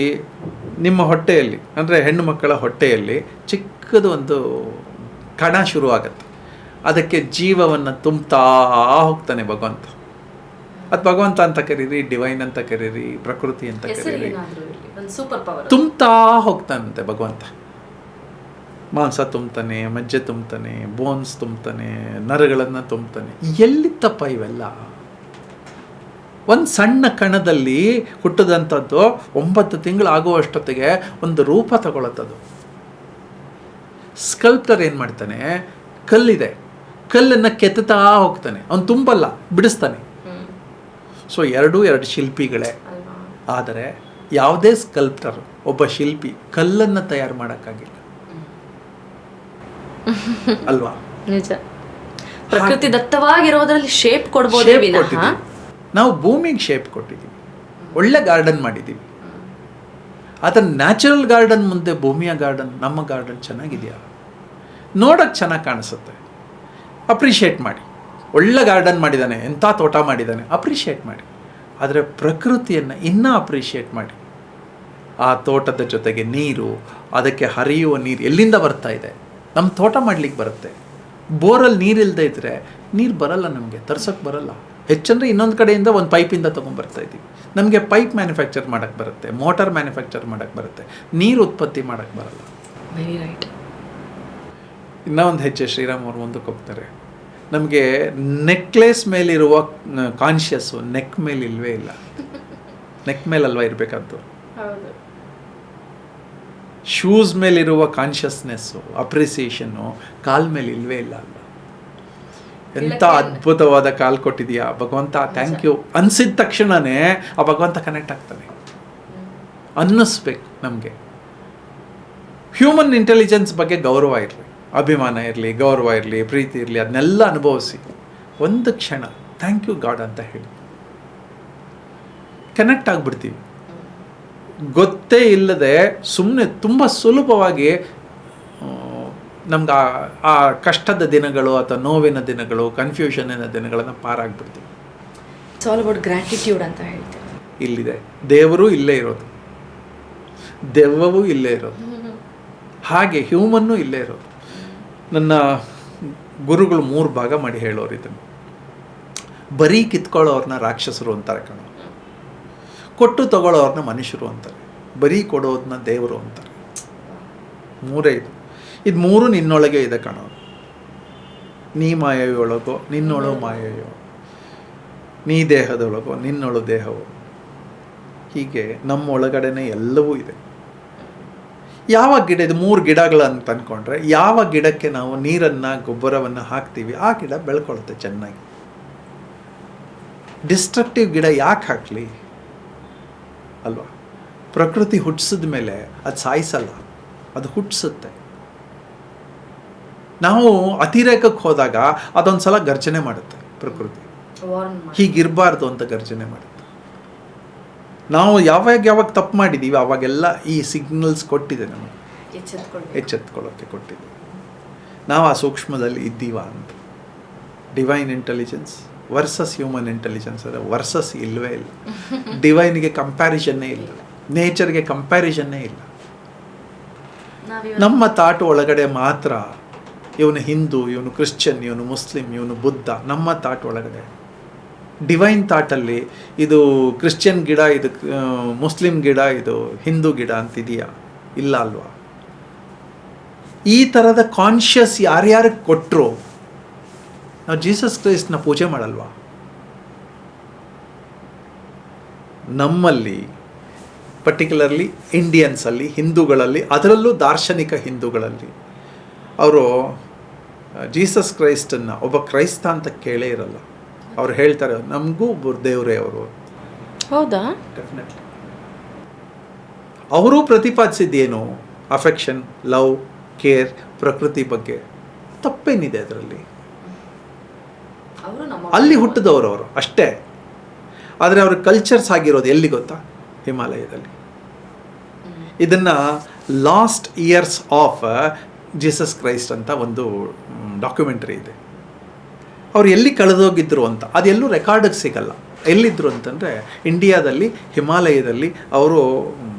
ನಿಮ್ಮ ಹೊಟ್ಟೆಯಲ್ಲಿ, ಅಂದರೆ ಹೆಣ್ಣು ಮಕ್ಕಳ ಹೊಟ್ಟೆಯಲ್ಲಿ ಚಿಕ್ಕದು ಒಂದು ಕಣ ಶುರು ಆಗತ್ತೆ. ಅದಕ್ಕೆ ಜೀವವನ್ನು ತುಂಬ್ತಾ ಹೋಗ್ತಾನೆ ಭಗವಂತ. ಅದು ಭಗವಂತ ಅಂತ ಕರೀರಿ, ಡಿವೈನ್ ಅಂತ ಕರೀರಿ, ಪ್ರಕೃತಿ ಅಂತ ಕರೀರಿ, ತುಂಬ್ತಾ ಹೋಗ್ತಾನಂತೆ ಭಗವಂತ. ಮಾಂಸ ತುಂಬ್ತಾನೆ, ಮಜ್ಜೆ ತುಂಬ್ತಾನೆ, ಬೋನ್ಸ್ ತುಂಬ್ತಾನೆ, ನರಗಳನ್ನು ತುಂಬ್ತಾನೆ. ಎಲ್ಲಿತ್ತಪ್ಪ ಇವೆಲ್ಲ? ಒಂದು ಸಣ್ಣ ಕಣದಲ್ಲಿ ಹುಟ್ಟಿದಂಥದ್ದು 9 ತಿಂಗಳು ಆಗುವಷ್ಟೊತ್ತಿಗೆ ಒಂದು ರೂಪ ತಗೊಳತ್ತದು. ಸ್ಕಲ್ಪ್ಟರ್ ಏನು ಮಾಡ್ತಾನೆ, ಕಲ್ಲಿದೆ, ಕಲ್ಲನ್ನು ಕೆತ್ತುತ್ತಾ ಹೋಗ್ತಾನೆ. ಅವನು ತುಂಬಲ್ಲ, ಬಿಡಿಸ್ತಾನೆ. ಸೊ ಎರಡು ಶಿಲ್ಪಿಗಳೇ. ಆದರೆ ಯಾವುದೇ ಸ್ಕಲ್ಪ್ಟರ್, ಒಬ್ಬ ಶಿಲ್ಪಿ ಕಲ್ಲನ್ನು ತಯಾರು ಮಾಡೋಕ್ಕಾಗಿಲ್ಲ ಅಲ್ವಾ? ನಿಜ. ಪ್ರಕೃತಿ ದತ್ತವಾಗಿರೋದ್ರಲ್ಲಿ ಶೇಪ್ ಕೊಡ್ಬೋದೇ ವಿನಃ ನಾವು ಭೂಮಿಗೆ ಶೇಪ್ ಕೊಟ್ಟಿದ್ದೀವಿ, ಒಳ್ಳೆ ಗಾರ್ಡನ್ ಮಾಡಿದ್ದೀವಿ. ಅದರ ನ್ಯಾಚುರಲ್ ಗಾರ್ಡನ್ ಮುಂದೆ ಭೂಮಿಯ ಗಾರ್ಡನ್, ನಮ್ಮ ಗಾರ್ಡನ್ ಚೆನ್ನಾಗಿದೆಯಾ? ನೋಡೋಕ್ಕೆ ಚೆನ್ನಾಗಿ ಕಾಣಿಸುತ್ತೆ, ಅಪ್ರಿಷಿಯೇಟ್ ಮಾಡಿ. ಒಳ್ಳೆ ಗಾರ್ಡನ್ ಮಾಡಿದ್ದಾನೆ, ಎಂಥ ತೋಟ ಮಾಡಿದ್ದಾನೆ, ಅಪ್ರಿಷಿಯೇಟ್ ಮಾಡಿ. ಆದರೆ ಪ್ರಕೃತಿಯನ್ನು ಇನ್ನೂ ಅಪ್ರಿಷಿಯೇಟ್ ಮಾಡಿ. ಆ ತೋಟದ ಜೊತೆಗೆ ನೀರು, ಅದಕ್ಕೆ ಹರಿಯುವ ನೀರು ಎಲ್ಲಿಂದ ಬರ್ತಾ ಇದೆ? ನಮ್ಮ ತೋಟ ಮಾಡಲಿಕ್ಕೆ ಬರುತ್ತೆ. ಬೋರಲ್ಲಿ ನೀರಿಲ್ಲದೆ ಇದ್ದರೆ ನೀರು ಬರಲ್ಲ, ನಮಗೆ ತರ್ಸೋಕ್ಕೆ ಬರಲ್ಲ. ಹೆಚ್ಚಂದರೆ ಇನ್ನೊಂದು ಕಡೆಯಿಂದ ಒಂದು ಪೈಪಿಂದ ತೊಗೊಂಡ್ಬರ್ತಾ ಇದ್ದೀವಿ. ನಮಗೆ ಪೈಪ್ ಮ್ಯಾನುಫ್ಯಾಕ್ಚರ್ ಮಾಡೋಕ್ಕೆ ಬರುತ್ತೆ, ಮೋಟಾರ್ ಮ್ಯಾನುಫ್ಯಾಕ್ಚರ್ ಮಾಡೋಕ್ಕೆ ಬರುತ್ತೆ, ನೀರು ಉತ್ಪತ್ತಿ ಮಾಡೋಕ್ಕೆ ಬರಲ್ಲ. Very right. ಇನ್ನೂ ಒಂದು ಹೆಜ್ಜೆ ಶ್ರೀರಾಮ್ ಅವರು ಮುಂದಕ್ಕೆ ಹೋಗ್ತಾರೆ. ನಮಗೆ ನೆಕ್ಲೆಸ್ ಮೇಲಿರುವ ಕಾನ್ಷಿಯಸ್ಸು ನೆಕ್ ಮೇಲೆ ಇಲ್ವೇ ಇಲ್ಲ. ನೆಕ್ ಮೇಲಲ್ವ ಇರಬೇಕಂತ. ಶೂಸ್ ಮೇಲಿರುವ ಕಾನ್ಷಿಯಸ್ನೆಸ್ಸು, ಅಪ್ರಿಸಿಯೇಷನ್ನು ಕಾಲ್ ಮೇಲೆ ಇಲ್ವೇ ಇಲ್ಲ ಅಲ್ವ? ಎಂಥ ಅದ್ಭುತವಾದ ಕಾಲ್ ಕೊಟ್ಟಿದೆಯಾ ಭಗವಂತ, ಥ್ಯಾಂಕ್ ಯು ಅನಿಸಿದ ತಕ್ಷಣವೇ ಆ ಭಗವಂತ ಕನೆಕ್ಟ್ ಆಗ್ತಾನೆ. ಅನ್ನಿಸ್ಬೇಕು ನಮಗೆ. ಹ್ಯೂಮನ್ ಇಂಟೆಲಿಜೆನ್ಸ್ ಬಗ್ಗೆ ಗೌರವ ಇರಲಿ, ಅಭಿಮಾನ ಇರಲಿ, ಗೌರವ ಇರಲಿ, ಪ್ರೀತಿ ಇರಲಿ, ಅದನ್ನೆಲ್ಲ ಅನುಭವಿಸಿ ಒಂದು ಕ್ಷಣ ಥ್ಯಾಂಕ್ ಯು ಗಾಡ್ ಅಂತ ಹೇಳಿ ಕನೆಕ್ಟ್ ಆಗಿಬಿಡ್ತೀವಿ. ಗೊತ್ತೇ ಇಲ್ಲದೆ ಸುಮ್ಮನೆ ತುಂಬ ಸುಲಭವಾಗಿ ನಮ್ಗೆ ಆ ಕಷ್ಟದ ದಿನಗಳು ಅಥವಾ ನೋವಿನ ದಿನಗಳು, ಕನ್ಫ್ಯೂಷನಿನ ದಿನಗಳನ್ನು ಪಾರಾಗ್ಬಿಡ್ತೀವಿ. ಇಟ್ಸ್ ಆಲ್ ಅಬೌಟ್ ಗ್ರ್ಯಾಟಿಟ್ಯೂಡ್ ಅಂತ ಹೇಳ್ತೀವಿ. ಇಲ್ಲಿದೆ ದೇವರು ಇಲ್ಲೇ ಇರೋದು, ದೆವ್ವವೂ ಇಲ್ಲೇ ಇರೋದು, ಹಾಗೆ ಹ್ಯೂಮನ್ನೂ ಇಲ್ಲೇ ಇರೋದು. ನನ್ನ ಗುರುಗಳು 3 ಭಾಗ ಮಾಡಿ ಹೇಳೋರು ಇದನ್ನು. ಬರೀ ಕಿತ್ಕೊಳ್ಳೋರನ್ನ ರಾಕ್ಷಸರು ಅಂತಾರೆ ಕಣೋ, ಕೊಟ್ಟು ತಗೊಳ್ಳೋರನ್ನ ಮನುಷ್ಯರು ಅಂತಾರೆ, ಬರೀ ಕೊಡೋದನ್ನ ದೇವರು ಅಂತಾರೆ. 3 ಇದು 3 ನಿನ್ನೊಳಗೆ ಇದೆ ಕಣೋ. ನೀ ಮಾಯೆಯೊಳಗೋ ನಿನ್ನೊಳು ಮಾಯೆಯೋ, ನೀ ದೇಹದೊಳಗೋ ನಿನ್ನೊಳು ದೇಹವೋ, ಹೀಗೆ ನಮ್ಮ ಒಳಗಡೆನೆ ಎಲ್ಲವೂ ಇದೆ. ಯಾವ ಗಿಡ, ಇದು 3 ಗಿಡಗಳು ಅಂತ ಅಂದ್ಕೊಂಡ್ರೆ, ಯಾವ ಗಿಡಕ್ಕೆ ನಾವು ನೀರನ್ನು ಗೊಬ್ಬರವನ್ನು ಹಾಕ್ತೀವಿ ಆ ಗಿಡ ಬೆಳ್ಕೊಳುತ್ತೆ ಚೆನ್ನಾಗಿ. ಡಿಸ್ಟ್ರಕ್ಟಿವ್ ಗಿಡ ಯಾಕೆ ಹಾಕಲಿ ಅಲ್ವಾ? ಪ್ರಕೃತಿ ಹುಟ್ಟಿಸಿದ ಮೇಲೆ ಅದು ಸಾಯಿಸಲ್ಲ, ಅದು ಹುಟ್ಟಿಸುತ್ತೆ. ನಾವು ಅತಿರೇಕಕ್ಕೆ ಹೋದಾಗ ಅದೊಂದು ಸಲ ಗರ್ಜನೆ ಮಾಡುತ್ತೆ ಪ್ರಕೃತಿ, ಹೀಗಿರಬಾರ್ದು ಅಂತ ಗರ್ಜನೆ ಮಾಡುತ್ತೆ. ನಾವು ಯಾವಾಗ ತಪ್ಪು ಮಾಡಿದ್ದೀವಿ ಅವಾಗೆಲ್ಲ ಈ ಸಿಗ್ನಲ್ಸ್ ಕೊಟ್ಟಿದೆ, ನಮಗೆ ಎಚ್ಚೆತ್ಕೊಳ್ಳೋಕ್ಕೆ ಕೊಟ್ಟಿದೆ. ನಾವು ಆ ಸೂಕ್ಷ್ಮದಲ್ಲಿ ಇದ್ದೀವ ಅಂತ. Divine intelligence versus human intelligence ಅಂದರೆ ವರ್ಸಸ್ ಇಲ್ಲವೇ ಇಲ್ಲ. ಡಿವೈನ್ಗೆ ಕಂಪ್ಯಾರಿಸನ್ನೇ ಇಲ್ಲ, ನೇಚರ್ಗೆ ಕಂಪ್ಯಾರಿಸನ್ನೇ ಇಲ್ಲ. ನಮ್ಮ ತಾಟು ಒಳಗಡೆ ಮಾತ್ರ ಇವನು ಹಿಂದೂ, ಇವನು ಕ್ರಿಶ್ಚಿಯನ್, ಇವನು ಮುಸ್ಲಿಂ, ಇವನು ಬುದ್ಧ. ನಮ್ಮ ತಾಟು ಒಳಗಡೆ ಡಿವೈನ್ ಥಾಟಲ್ಲಿ ಇದು ಕ್ರಿಶ್ಚಿಯನ್ ಗಿಡ, ಇದು ಮುಸ್ಲಿಂ ಗಿಡ, ಇದು ಹಿಂದೂ ಗಿಡ ಅಂತಿದೆಯಾ? ಇಲ್ಲ ಅಲ್ವಾ? ಈ ಥರದ ಕಾನ್ಷಿಯಸ್ ಯಾರ್ಯಾರಿಗೆ ಕೊಟ್ಟರು ನಾವು ಜೀಸಸ್ ಕ್ರೈಸ್ಟ್ನ ಪೂಜೆ ಮಾಡಲ್ವಾ? ನಮ್ಮಲ್ಲಿ ಪರ್ಟಿಕ್ಯುಲರ್ಲಿ ಇಂಡಿಯನ್ಸಲ್ಲಿ, ಹಿಂದೂಗಳಲ್ಲಿ, ಅದರಲ್ಲೂ ದಾರ್ಶನಿಕ ಹಿಂದೂಗಳಲ್ಲಿ ಅವರು ಜೀಸಸ್ ಕ್ರೈಸ್ಟನ್ನು ಒಬ್ಬ ಕ್ರೈಸ್ತ ಅಂತ ಕೇಳೇ ಇರಲ್ಲ. ಅವ್ರು ಹೇಳ್ತಾರೆ ನಮಗೂ ಒಬ್ಬರು ದೇವರೇ ಅವರು. ಹೌದಾ? ಡೆಫಿನೆಟ್ಲಿ. ಅವರು ಪ್ರತಿಪಾದಿಸಿದ್ದೇನು? ಅಫೆಕ್ಷನ್, ಲವ್, ಕೇರ್, ಪ್ರಕೃತಿ ಬಗ್ಗೆ. ತಪ್ಪೇನಿದೆ ಅದರಲ್ಲಿ? ಅಲ್ಲಿ ಹುಟ್ಟಿದವರು ಅವರು ಅಷ್ಟೇ. ಆದರೆ ಅವ್ರ ಕಲ್ಚರ್ಸ್ ಆಗಿರೋದು ಎಲ್ಲಿ ಗೊತ್ತಾ? ಹಿಮಾಲಯದಲ್ಲಿ. ಇದನ್ನು last years of Jesus Christ ಅಂತ ಒಂದು ಡಾಕ್ಯುಮೆಂಟ್ರಿ ಇದೆ. ಅವ್ರು ಎಲ್ಲಿ ಕಳೆದೋಗಿದ್ರು ಅಂತ ಅದೆಲ್ಲೂ ರೆಕಾರ್ಡಿಗೆ ಸಿಗಲ್ಲ. ಎಲ್ಲಿದ್ದರು ಅಂತಂದರೆ ಇಂಡಿಯಾದಲ್ಲಿ ಹಿಮಾಲಯದಲ್ಲಿ ಅವರು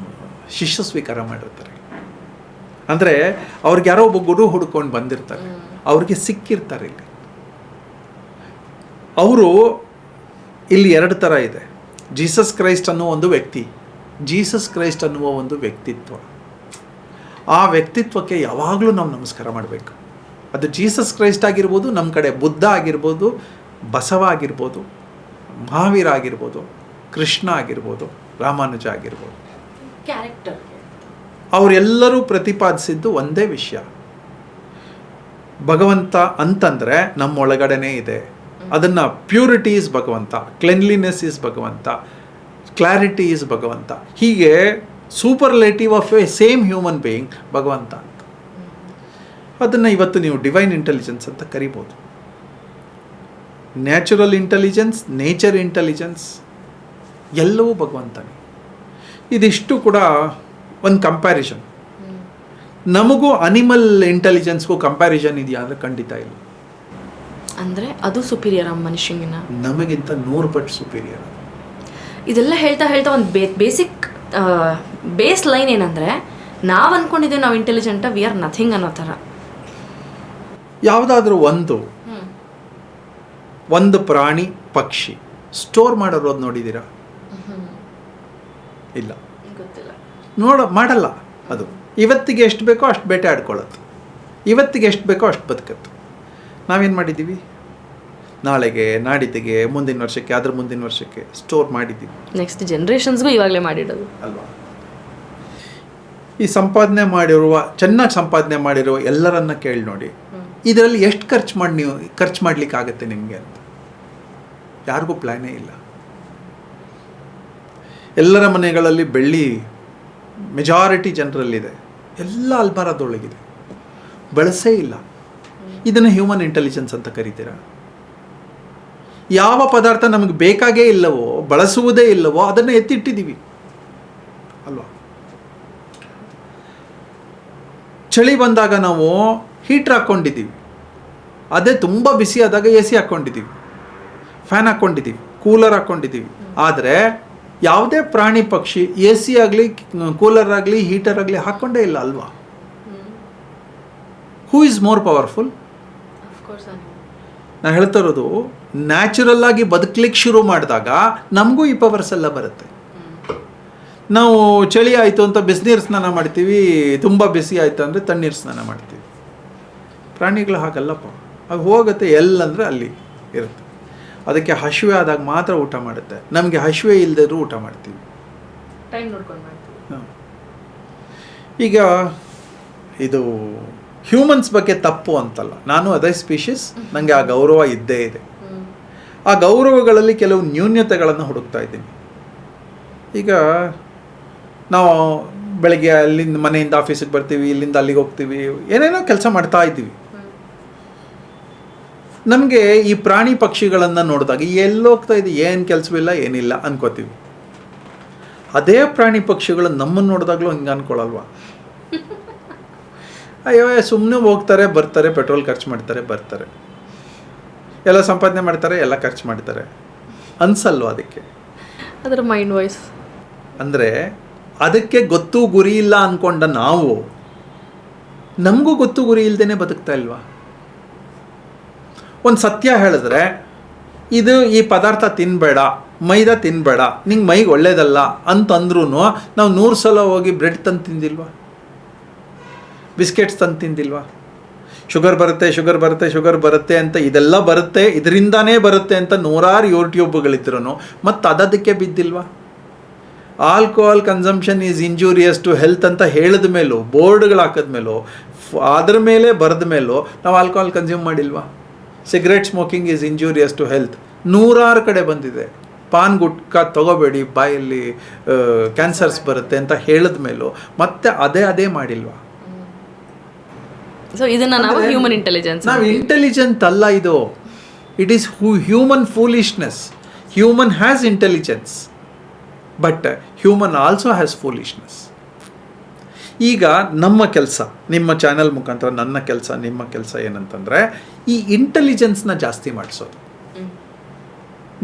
ಶಿಷ್ಯ ಸ್ವೀಕಾರ ಮಾಡಿರ್ತಾರೆ. ಅಂದರೆ ಅವ್ರಿಗೆ ಯಾರೋ ಒಬ್ಬ ಗುರು ಹುಡ್ಕೊಂಡು ಬಂದಿರ್ತಾರೆ, ಅವ್ರಿಗೆ ಸಿಕ್ಕಿರ್ತಾರೆ. ಇಲ್ಲಿ ಅವರು ಇಲ್ಲಿ 2 ಥರ ಇದೆ. ಜೀಸಸ್ ಕ್ರೈಸ್ಟ್ ಅನ್ನುವ ಒಂದು ವ್ಯಕ್ತಿ, ಜೀಸಸ್ ಕ್ರೈಸ್ಟ್ ಅನ್ನುವ ಒಂದು ವ್ಯಕ್ತಿತ್ವ. ಆ ವ್ಯಕ್ತಿತ್ವಕ್ಕೆ ಯಾವಾಗಲೂ ನಾವು ನಮಸ್ಕಾರ ಮಾಡಬೇಕು. ಅದು ಜೀಸಸ್ ಕ್ರೈಸ್ಟ್ ಆಗಿರ್ಬೋದು, ನಮ್ಮ ಕಡೆ ಬುದ್ಧ ಆಗಿರ್ಬೋದು, ಬಸವ ಆಗಿರ್ಬೋದು, ಮಹಾವೀರ ಆಗಿರ್ಬೋದು, ಕೃಷ್ಣ ಆಗಿರ್ಬೋದು, ರಾಮಾನುಜ ಆಗಿರ್ಬೋದು. ಕ್ಯಾರೆಕ್ಟರ್ ಅವರೆಲ್ಲರೂ ಪ್ರತಿಪಾದಿಸಿದ್ದು ಒಂದೇ ವಿಷಯ. ಭಗವಂತ ಅಂತಂದರೆ ನಮ್ಮ ಒಳಗಡೆನೇ ಇದೆ. ಅದನ್ನು ಪ್ಯೂರಿಟಿ ಈಸ್ ಭಗವಂತ, ಕ್ಲೆನ್ಲಿನೆಸ್ ಈಸ್ ಭಗವಂತ, ಕ್ಲಾರಿಟಿ ಈಸ್ ಭಗವಂತ. ಹೀಗೆ superlative of A same human being ಭಗವಂತ ಅಂತ. ಅದನ್ನು ಇವತ್ತು ನೀವು ಡಿವೈನ್ ಇಂಟೆಲಿಜೆನ್ಸ್ ಅಂತ ಕರಿಬೋದು. ನ್ಯಾಚುರಲ್ ಇಂಟೆಲಿಜೆನ್ಸ್, ನೇಚರ್ ಇಂಟೆಲಿಜೆನ್ಸ್ ಎಲ್ಲವೂ ಭಗವಂತನೇ. ಇದಿಷ್ಟು ಕೂಡ ಒಂದು ಕಂಪ್ಯಾರಿಸನ್. ನಮಗೂ ಅನಿಮಲ್ ಇಂಟೆಲಿಜೆನ್ಸ್ಗೂ ಕಂಪ್ಯಾರಿಸನ್ ಇದೆಯಾ ಅಂದರೆ ಖಂಡಿತ ಇಲ್ಲ. ಅಂದರೆ ಅದು ಸುಪೀರಿಯರ್ ಮನುಷ್ಯನಿಗಿನ, ನಮಗಿಂತ 100 ಪಟ್ಟು ಸುಪೀರಿಯರ್. ಇದೆಲ್ಲ ಹೇಳ್ತಾ ಒಂದು ಬೇಸಿಕ್ ಬೇಸ್ ಲೈನ್ ಏನಂದರೆ, ನಾವು ಅಂದ್ಕೊಂಡಿದ್ದೀವಿ ನಾವು ಇಂಟೆಲಿಜೆಂಟ, ವಿ ಆರ್ ನಥಿಂಗ್ ಅನ್ನೋ ಥರ. ಯಾವುದಾದ್ರೂ ಒಂದು ಪ್ರಾಣಿ, ಪಕ್ಷಿ ಸ್ಟೋರ್ ಮಾಡಿರೋದು ನೋಡಿದ್ದೀರಾ? ಇಲ್ಲ, ಮಾಡಲ್ಲ. ಅದು ಇವತ್ತಿಗೆ ಎಷ್ಟು ಬೇಕೋ ಅಷ್ಟು ಬೇಟೆ ಆಡ್ಕೊಳ್ಳುತ್ತೆ, ಇವತ್ತಿಗೆ ಎಷ್ಟು ಬೇಕೋ ಅಷ್ಟು ಬದುಕತ್ತು. ನಾವೇನು ಮಾಡಿದ್ದೀವಿ? ನಾಳೆಗೆ, ನಾಡಿದ್ದಿಗೆ, ಮುಂದಿನ ವರ್ಷಕ್ಕೆ, ಅದ್ರ ಮುಂದಿನ ವರ್ಷಕ್ಕೆ ಸ್ಟೋರ್ ಮಾಡಿದ್ದೀವಿ. ನೆಕ್ಸ್ಟ್ ಜನ್ರೇಷನ್ಸ್ಗೂ ಇವಾಗಲೇ ಮಾಡಿಡೋದು ಅಲ್ವಾ? ಈ ಸಂಪಾದನೆ ಮಾಡಿರುವ, ಚೆನ್ನಾಗಿ ಸಂಪಾದನೆ ಮಾಡಿರುವ ಎಲ್ಲರನ್ನ ಕೇಳಿ ನೋಡಿ, ಇದರಲ್ಲಿ ಎಷ್ಟು ಖರ್ಚು ಮಾಡಲಿಕ್ಕಾಗತ್ತೆ ನಿಮಗೆ ಅಂತ. ಯಾರಿಗೂ ಪ್ಲ್ಯಾನೇ ಇಲ್ಲ. ಎಲ್ಲರ ಮನೆಗಳಲ್ಲಿ ಬೆಳ್ಳಿ ಮೆಜಾರಿಟಿ ಜನರಲ್ಲಿದೆ, ಎಲ್ಲ ಅಲ್ಮಾರದೊಳಗಿದೆ, ಬಳಸೇ ಇಲ್ಲ. ಇದನ್ನು ಹ್ಯೂಮನ್ ಇಂಟೆಲಿಜೆನ್ಸ್ ಅಂತ ಕರಿತೀರಾ? ಯಾವ ಪದಾರ್ಥ ನಮಗೆ ಬೇಕಾಗೇ ಇಲ್ಲವೋ, ಬಳಸುವುದೇ ಇಲ್ಲವೋ ಅದನ್ನು ಎತ್ತಿಟ್ಟಿದ್ದೀವಿ ಅಲ್ವಾ? ಚಳಿ ಬಂದಾಗ ನಾವು ಹೀಟ್ರ್ ಹಾಕ್ಕೊಂಡಿದ್ದೀವಿ, ಅದೇ ತುಂಬ ಬಿಸಿ ಆದಾಗ AC ಹಾಕ್ಕೊಂಡಿದ್ದೀವಿ, ಫ್ಯಾನ್ ಹಾಕ್ಕೊಂಡಿದ್ದೀವಿ, ಕೂಲರ್ ಹಾಕ್ಕೊಂಡಿದ್ದೀವಿ. ಆದರೆ ಯಾವುದೇ ಪ್ರಾಣಿ ಪಕ್ಷಿ AC ಆಗಲಿ, ಕೂಲರ್ ಆಗಲಿ, ಹೀಟರ್ ಆಗಲಿ ಹಾಕ್ಕೊಂಡೇ ಇಲ್ಲ ಅಲ್ವಾ? Who is more powerful? ನಾನು ಹೇಳ್ತಾ ಇರೋದು, ನ್ಯಾಚುರಲ್ ಆಗಿ ಬದುಕಲಿಕ್ಕೆ ಶುರು ಮಾಡಿದಾಗ ನಮಗೂ ಈ ಪವರ್ಸ್ ಎಲ್ಲ ಬರುತ್ತೆ. ನಾವು ಚಳಿ ಆಯಿತು ಅಂತ ಬಿಸಿನೀರು ಸ್ನಾನ ಮಾಡ್ತೀವಿ, ತುಂಬ ಬಿಸಿ ಆಯಿತು ಅಂದರೆ ತಣ್ಣೀರು ಸ್ನಾನ ಮಾಡ್ತೀವಿ. ಪ್ರಾಣಿಗಳು ಹಾಗಲ್ಲಪ್ಪ, ಅದು ಹೋಗುತ್ತೆ ಎಲ್ಲಂದರೆ ಅಲ್ಲಿ ಇರುತ್ತೆ. ಅದಕ್ಕೆ ಹಸಿವೆ ಆದಾಗ ಮಾತ್ರ ಊಟ ಮಾಡುತ್ತೆ, ನಮಗೆ ಹಸಿವೆ ಇಲ್ಲದಿದ್ರೂ ಊಟ ಮಾಡ್ತೀವಿ. ಟೈಮ್ ನೋಡ್ಕೊಂಡು ಮಾಡ್ತೀವಿ. ಈಗ ಇದು ಹ್ಯೂಮನ್ಸ್ ಬಗ್ಗೆ ತಪ್ಪು ಅಂತಲ್ಲ, ನಾನು ಅದೇ ಸ್ಪೀಷೀಸ್, ನನಗೆ ಆ ಗೌರವ ಇದ್ದೇ ಇದೆ. ಆ ಗೌರವಗಳಲ್ಲಿ ಕೆಲವು ನ್ಯೂನ್ಯತೆಗಳನ್ನು ಹುಡುಕ್ತಾ ಇದ್ದೀನಿ. ಈಗ ನಾವು ಬೆಳಗ್ಗೆ ಅಲ್ಲಿಂದ ಮನೆಯಿಂದ ಆಫೀಸಿಗೆ ಬರ್ತೀವಿ, ಇಲ್ಲಿಂದ ಅಲ್ಲಿಗೆ ಹೋಗ್ತೀವಿ, ಏನೇನೋ ಕೆಲಸ ಮಾಡ್ತಾ ಇದ್ದೀವಿ. ನಮಗೆ ಈ ಪ್ರಾಣಿ ಪಕ್ಷಿಗಳನ್ನು ನೋಡಿದಾಗ ಎಲ್ಲೋಗ್ತಾ ಇದೆ, ಏನು ಕೆಲಸವಿಲ್ಲ ಏನಿಲ್ಲ ಅನ್ಕೋತೀವಿ. ಅದೇ ಪ್ರಾಣಿ ಪಕ್ಷಿಗಳು ನಮ್ಮನ್ನು ನೋಡಿದಾಗಲೂ ಹಿಂಗೆ ಅನ್ಕೊಳ್ಳಲ್ವಾ? ಅಯ್ಯೋ ಸುಮ್ಮನೆ ಹೋಗ್ತಾರೆ ಬರ್ತಾರೆ, ಪೆಟ್ರೋಲ್ ಖರ್ಚು ಮಾಡ್ತಾರೆ ಬರ್ತಾರೆ, ಎಲ್ಲ ಸಂಪಾದನೆ ಮಾಡ್ತಾರೆ, ಎಲ್ಲ ಖರ್ಚು ಮಾಡ್ತಾರೆ ಅನ್ಸಲ್ವ ಅದಕ್ಕೆ? ಅದರ ಮೈಂಡ್ ವಾಯ್ಸ್ ಅಂದರೆ ಅದಕ್ಕೆ ಗೊತ್ತು ಗುರಿ ಇಲ್ಲ ಅಂದ್ಕೊಂಡ ನಾವು ನಮಗೂ ಗೊತ್ತು ಗುರಿ ಇಲ್ಲದೇ ಬದುಕ್ತಾ ಇಲ್ವಾ? ಒಂದು ಸತ್ಯ ಹೇಳಿದ್ರೆ ಇದು ಈ ಪದಾರ್ಥ ತಿನ್ನಬೇಡ, ಮೈದಾ ತಿನ್ನಬೇಡ, ನಿಂಗೆ ಮೈಗೆ ಒಳ್ಳೇದಲ್ಲ ಅಂತಂದ್ರೂ ನಾವು 100 ಸಲ ಹೋಗಿ ಬ್ರೆಡ್ ತಂದು ತಿಂದಿಲ್ವಾ? ಬಿಸ್ಕೆಟ್ಸ್ ತಂದು ತಿಂದಿಲ್ವಾ? ಶುಗರ್ ಬರುತ್ತೆ ಶುಗರ್ ಬರುತ್ತೆ ಶುಗರ್ ಬರುತ್ತೆ ಅಂತ ಇದೆಲ್ಲ ಬರುತ್ತೆ, ಇದರಿಂದಾನೇ ಬರುತ್ತೆ ಅಂತ 100 ಯೂಟ್ಯೂಬ್ಗಳಿದ್ರು ಮತ್ತು ಅದಕ್ಕೆ ಬಿದ್ದಿಲ್ವಾ? Alcohol consumption is injurious to health ಅಂತ ಹೇಳಿದ ಮೇಲೂ, ಬೋರ್ಡ್ಗಳು ಹಾಕಿದ ಮೇಲೂ, ಅದ್ರ ಮೇಲೆ ಬರೆದ ಮೇಲೂ ನಾವು ಆಲ್ಕೋಹಾಲ್ ಕನ್ಸ್ಯೂಮ್ ಮಾಡಿಲ್ವಾ? Cigarette smoking is injurious to health 100 ಕಡೆ ಬಂದಿದೆ. ಪಾನ್ ಗುಟ್ಕಾ ತಗೋಬೇಡಿ, ಬಾಯಲ್ಲಿ ಕ್ಯಾನ್ಸರ್ಸ್ ಬರುತ್ತೆ ಅಂತ ಹೇಳಿದ ಮೇಲೂ ಮತ್ತೆ ಅದೇ ಮಾಡಿಲ್ವಾ? ಸೊ ಇದನ್ನ ನಾವು ಹ್ಯೂಮನ್ ಇಂಟೆಲಿಜೆನ್ಸ್, ನಾವು ಇಂಟೆಲಿಜೆಂಟ್ ಅಲ್ಲ ಇದು. It is human foolishness. Human has intelligence but human also has foolishness. ಈಗ ನಮ್ಮ ಕೆಲಸ, ನಿಮ್ಮ ಚಾನಲ್ ಮುಖಾಂತರ ನನ್ನ ಕೆಲಸ, ನಿಮ್ಮ ಕೆಲಸ ಏನಂತಂದರೆ ಈ ಇಂಟೆಲಿಜೆನ್ಸ್ನ ಜಾಸ್ತಿ ಮಾಡಿಸೋದು,